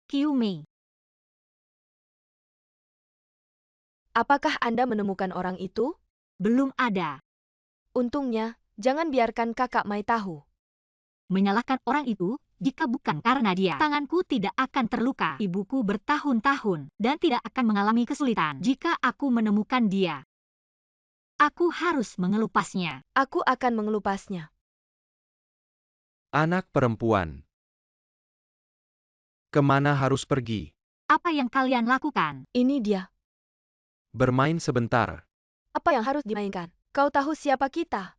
Qiu Mei. Apakah Anda menemukan orang itu? Belum ada. Untungnya, jangan biarkan kakak Mai tahu. Menyalahkan orang itu, jika bukan karena dia, tanganku tidak akan terluka. Ibuku bertahun-tahun, dan tidak akan mengalami kesulitan jika aku menemukan dia. Aku harus mengelupasnya. Aku akan mengelupasnya. Anak perempuan. Kemana harus pergi? Apa yang kalian lakukan? Ini dia. Bermain sebentar. Apa yang harus dimainkan? Kau tahu siapa kita?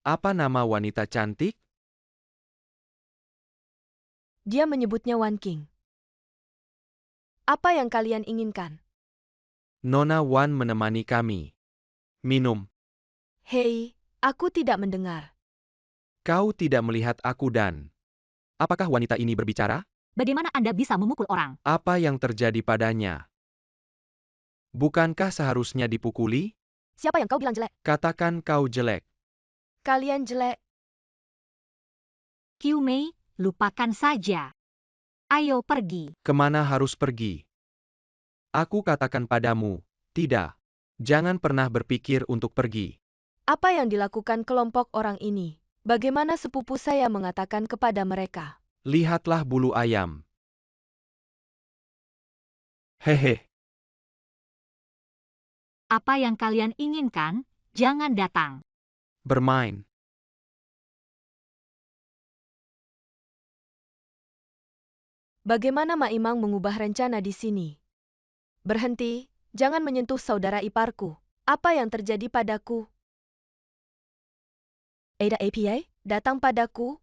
Apa nama wanita cantik? Dia menyebutnya Wan King. Apa yang kalian inginkan? Nona Wan menemani kami. Minum. Hei, aku tidak mendengar. Kau tidak melihat aku dan... Apakah wanita ini berbicara? Bagaimana Anda bisa memukul orang? Apa yang terjadi padanya? Bukankah seharusnya dipukuli? Siapa yang kau bilang jelek? Katakan kau jelek. Kalian jelek. Qiu Mei, lupakan saja. Ayo pergi. Kemana harus pergi? Aku katakan padamu, tidak. Jangan pernah berpikir untuk pergi. Apa yang dilakukan kelompok orang ini? Bagaimana sepupu saya mengatakan kepada mereka? Lihatlah bulu ayam. Hehe. Apa yang kalian inginkan, jangan datang. Bermain. Bagaimana Ma Imang mengubah rencana di sini? Berhenti, jangan menyentuh saudara iparku. Apa yang terjadi padaku? Ada APA, datang padaku.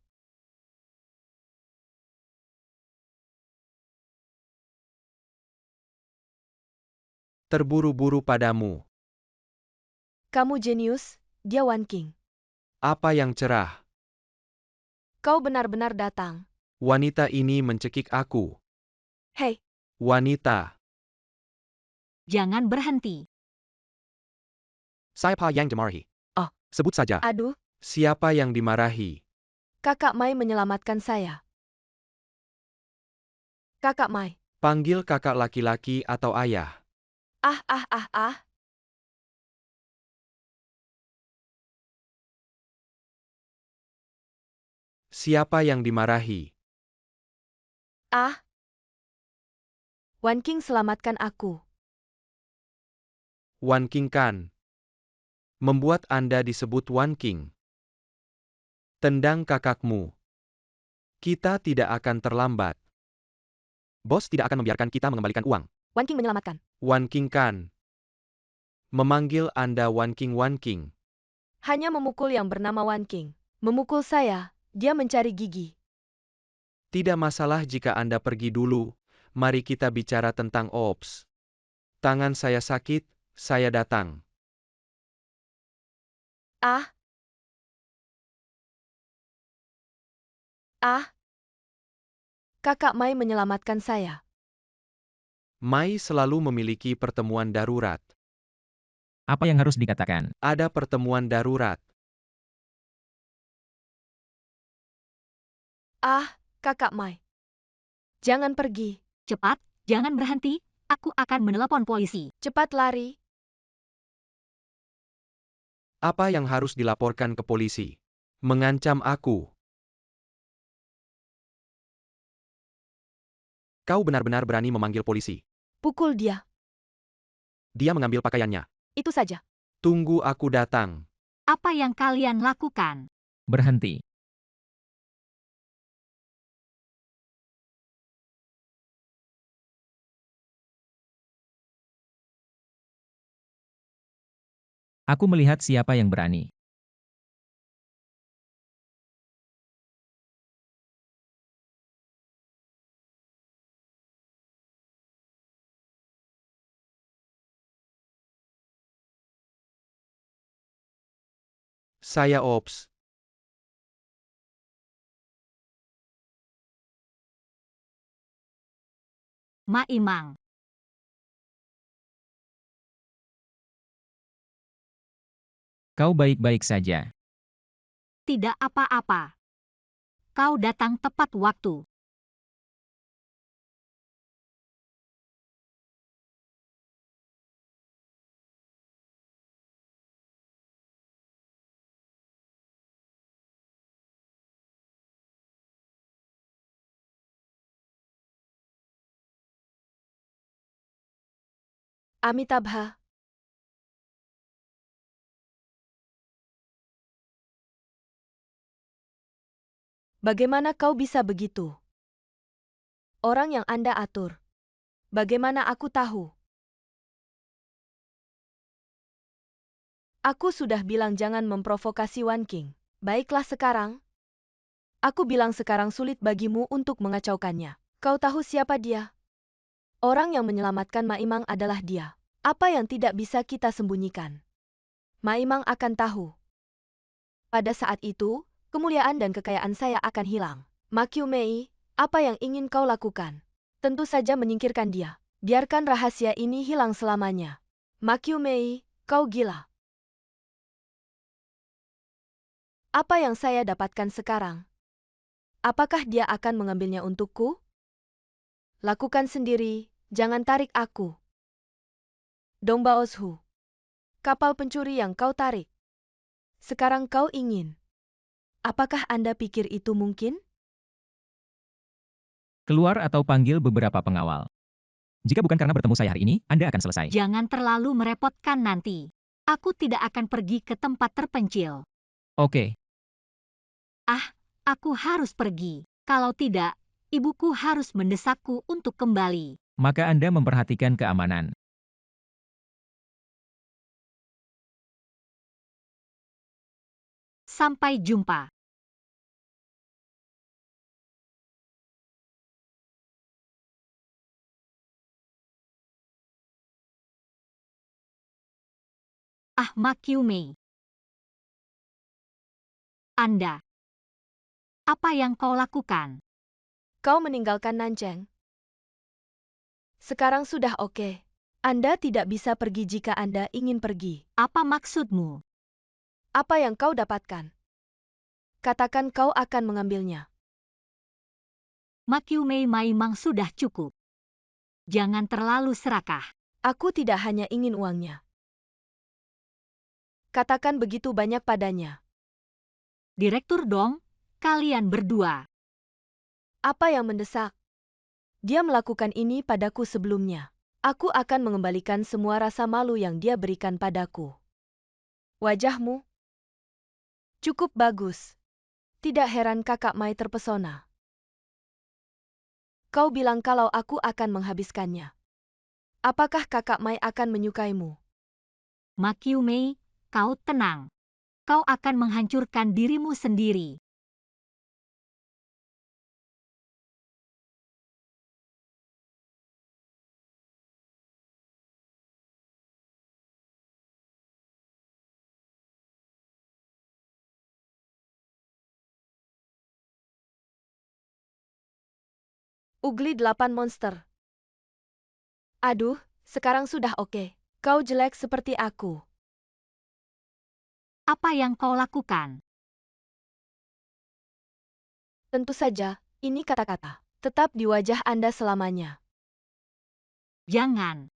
Terburu-buru padamu. Kamu jenius, dia Wan King. Apa yang cerah? Kau benar-benar datang. Wanita ini mencekik aku. Hei, Wanita. Jangan berhenti. Siapa yang dimarahi? Oh. Sebut saja. aduh, Siapa yang dimarahi? kakak Mai menyelamatkan saya. Kakak Mai. Panggil kakak laki-laki atau ayah. Ah. Siapa yang dimarahi? Ah. Wan King selamatkan aku. Wan King kan? Membuat Anda disebut Wan King. Tendang kakakmu. Kita tidak akan terlambat. Bos tidak akan membiarkan kita mengembalikan uang. Wan King menyelamatkan. Wan King kan? Memanggil Anda Wan King. Hanya memukul yang bernama Wan King. Memukul saya, dia mencari gigi. Tidak masalah jika Anda pergi dulu, mari kita bicara tentang Ops. Tangan saya sakit, saya datang. Ah! Ah! Kakak Mai menyelamatkan saya. Mai selalu memiliki pertemuan darurat. Apa yang harus dikatakan? Ada pertemuan darurat. Ah, Kakak Mai. Jangan pergi. Cepat, jangan berhenti, aku akan menelepon polisi. Cepat lari. Apa yang harus dilaporkan ke polisi? Mengancam aku. Kau benar-benar berani memanggil polisi. Pukul dia. Dia mengambil pakaiannya. Itu saja. Tunggu aku datang. Apa yang kalian lakukan? Berhenti. Aku melihat siapa yang berani. Saya Ops. Ma Imang. Kau baik-baik saja. Tidak apa-apa. Kau datang tepat waktu. Amitabha. Bagaimana kau bisa begitu? Orang yang Anda atur. Bagaimana aku tahu? Aku sudah bilang jangan memprovokasi Wan King. Baiklah sekarang. Aku bilang sekarang sulit bagimu untuk mengacaukannya. Kau tahu siapa dia? Orang yang menyelamatkan Maimang adalah dia. Apa yang tidak bisa kita sembunyikan? Maimang akan tahu. Pada saat itu, kemuliaan dan kekayaan saya akan hilang. Makyu Mei, apa yang ingin kau lakukan? Tentu saja menyingkirkan dia. Biarkan rahasia ini hilang selamanya. Makyu Mei, kau gila. Apa yang saya dapatkan sekarang? Apakah dia akan mengambilnya untukku? Lakukan sendiri, jangan tarik aku. Domba Oshu. Kapal pencuri yang kau tarik. Sekarang kau ingin. Apakah Anda pikir itu mungkin? Keluar atau panggil beberapa pengawal. Jika bukan karena bertemu saya hari ini, Anda akan selesai. Jangan terlalu merepotkan nanti. Aku tidak akan pergi ke tempat terpencil. Oke, Aku harus pergi. Kalau tidak, ibuku harus mendesakku untuk kembali. maka Anda memperhatikan keamanan. Sampai jumpa. Makyu Mei. Anda. Apa yang kau lakukan? Kau meninggalkan Nancheng. Sekarang sudah oke. Anda tidak bisa pergi jika Anda ingin pergi. Apa maksudmu? Apa yang kau dapatkan? Katakan kau akan mengambilnya. Makyu Mei Maimang sudah cukup. Jangan terlalu serakah. Aku tidak hanya ingin uangnya. Katakan begitu banyak padanya. Direktur Dong, kalian berdua. Apa yang mendesak? Dia melakukan ini padaku sebelumnya. Aku akan mengembalikan semua rasa malu yang dia berikan padaku. Wajahmu cukup bagus. Tidak heran Kakak Mai terpesona. Kau bilang kalau aku akan menghabiskannya. Apakah Kakak Mai akan menyukaimu? Makyu Mei, kau tenang. kau akan menghancurkan dirimu sendiri. Ugly 8 monster. Aduh, sekarang sudah oke. Kau jelek seperti aku. Apa yang kau lakukan? Tentu saja, ini kata-kata. Tetap di wajah Anda selamanya. Jangan.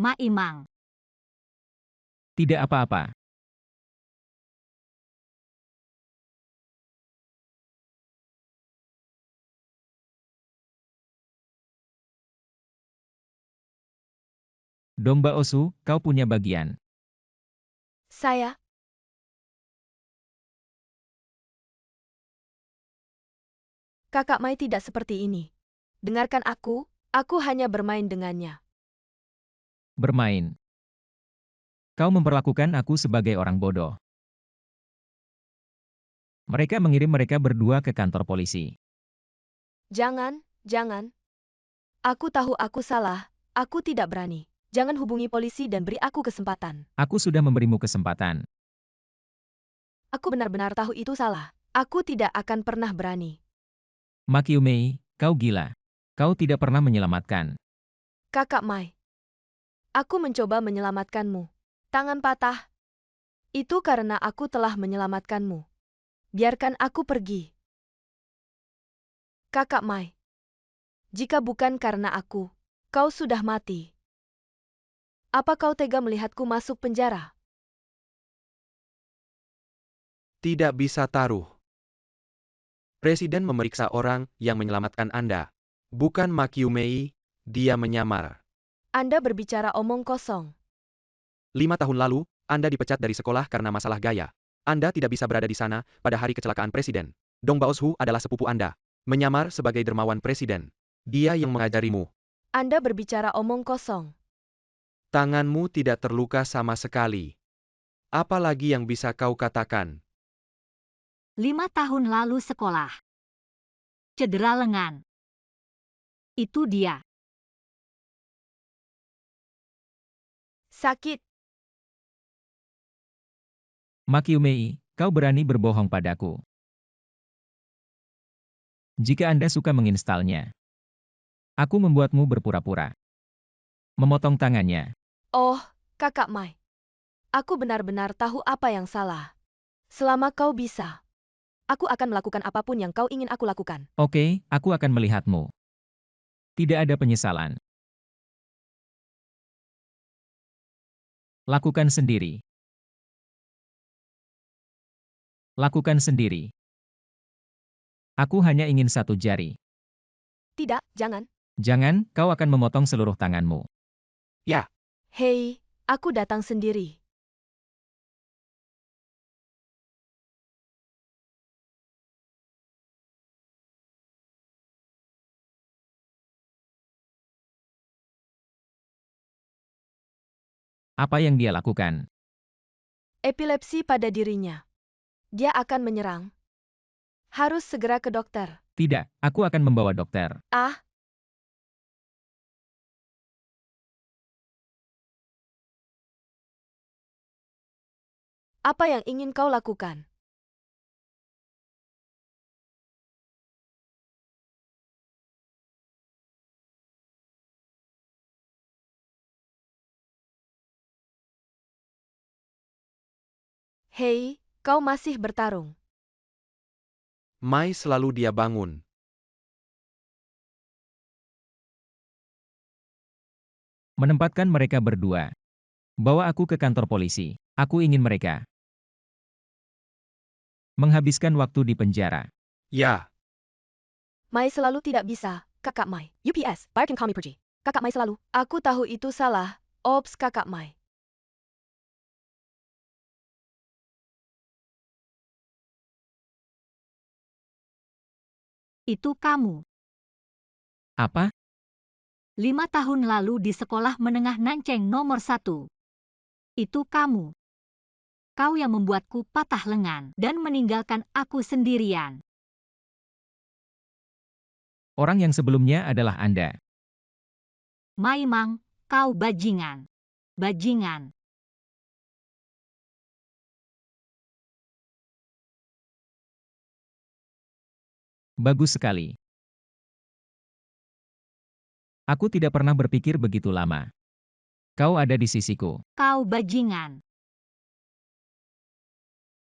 Ma Imang. Tidak apa-apa. Domba Osu, kau punya bagian. Saya, Kakak Mai tidak seperti ini. Dengarkan aku hanya bermain dengannya. Bermain. Kau memperlakukan aku sebagai orang bodoh. Mereka mengirim mereka berdua ke kantor polisi. Jangan. Aku tahu aku salah, aku tidak berani. Jangan hubungi polisi dan beri aku kesempatan. Aku sudah memberimu kesempatan. Aku benar-benar tahu itu salah. Aku tidak akan pernah berani. Makiumei, kau gila. Kau tidak pernah menyelamatkan. Kakak Mai, aku mencoba menyelamatkanmu. Tangan patah. Itu karena aku telah menyelamatkanmu. Biarkan aku pergi. Kakak Mai, jika bukan karena aku, kau sudah mati. Apa kau tega melihatku masuk penjara? Tidak bisa taruh. Presiden memeriksa orang yang menyelamatkan Anda. Bukan Makiumei, dia menyamar. Anda berbicara omong kosong. 5 tahun lalu, Anda dipecat dari sekolah karena masalah gaya. Anda tidak bisa berada di sana pada hari kecelakaan presiden. Dong Baoshu adalah sepupu Anda. Menyamar sebagai dermawan presiden. Dia yang mengajarimu. Anda berbicara omong kosong. Tanganmu tidak terluka sama sekali. Apa lagi yang bisa kau katakan? 5 tahun lalu sekolah. Cedera lengan. Itu dia. Sakit. Makiumei, kau berani berbohong padaku. Jika Anda suka menginstalnya, aku membuatmu berpura-pura. Memotong tangannya. Oh, Kakak Mai. Aku benar-benar tahu apa yang salah. Selama kau bisa, aku akan melakukan apapun yang kau ingin aku lakukan. Oke, aku akan melihatmu. Tidak ada penyesalan. Lakukan sendiri. Lakukan sendiri. Aku hanya ingin satu jari. Tidak, jangan. Jangan, kau akan memotong seluruh tanganmu. Ya, Hei, aku datang sendiri. Apa yang dia lakukan? Epilepsi pada dirinya. Dia akan menyerang. Harus segera ke dokter. Tidak, aku akan membawa dokter. Ah, apa yang ingin kau lakukan? Hei, Kau masih bertarung. Mai selalu dia bangun. Menempatkan mereka berdua. Bawa aku ke kantor polisi. Aku ingin mereka menghabiskan waktu di penjara. Ya, Mai selalu tidak bisa. Kakak Mai. UPS, Buyer can call me pergi. Kakak Mai selalu. Aku tahu itu salah. Ops, Kakak Mai. Itu kamu. Apa? 5 tahun lalu di sekolah menengah Nanceng nomor 1. Itu kamu. Kau yang membuatku patah lengan dan meninggalkan aku sendirian. Orang yang sebelumnya adalah Anda. Maimang, kau bajingan. Bajingan. Bagus sekali. Aku tidak pernah berpikir begitu lama. Kau ada di sisiku. Kau bajingan.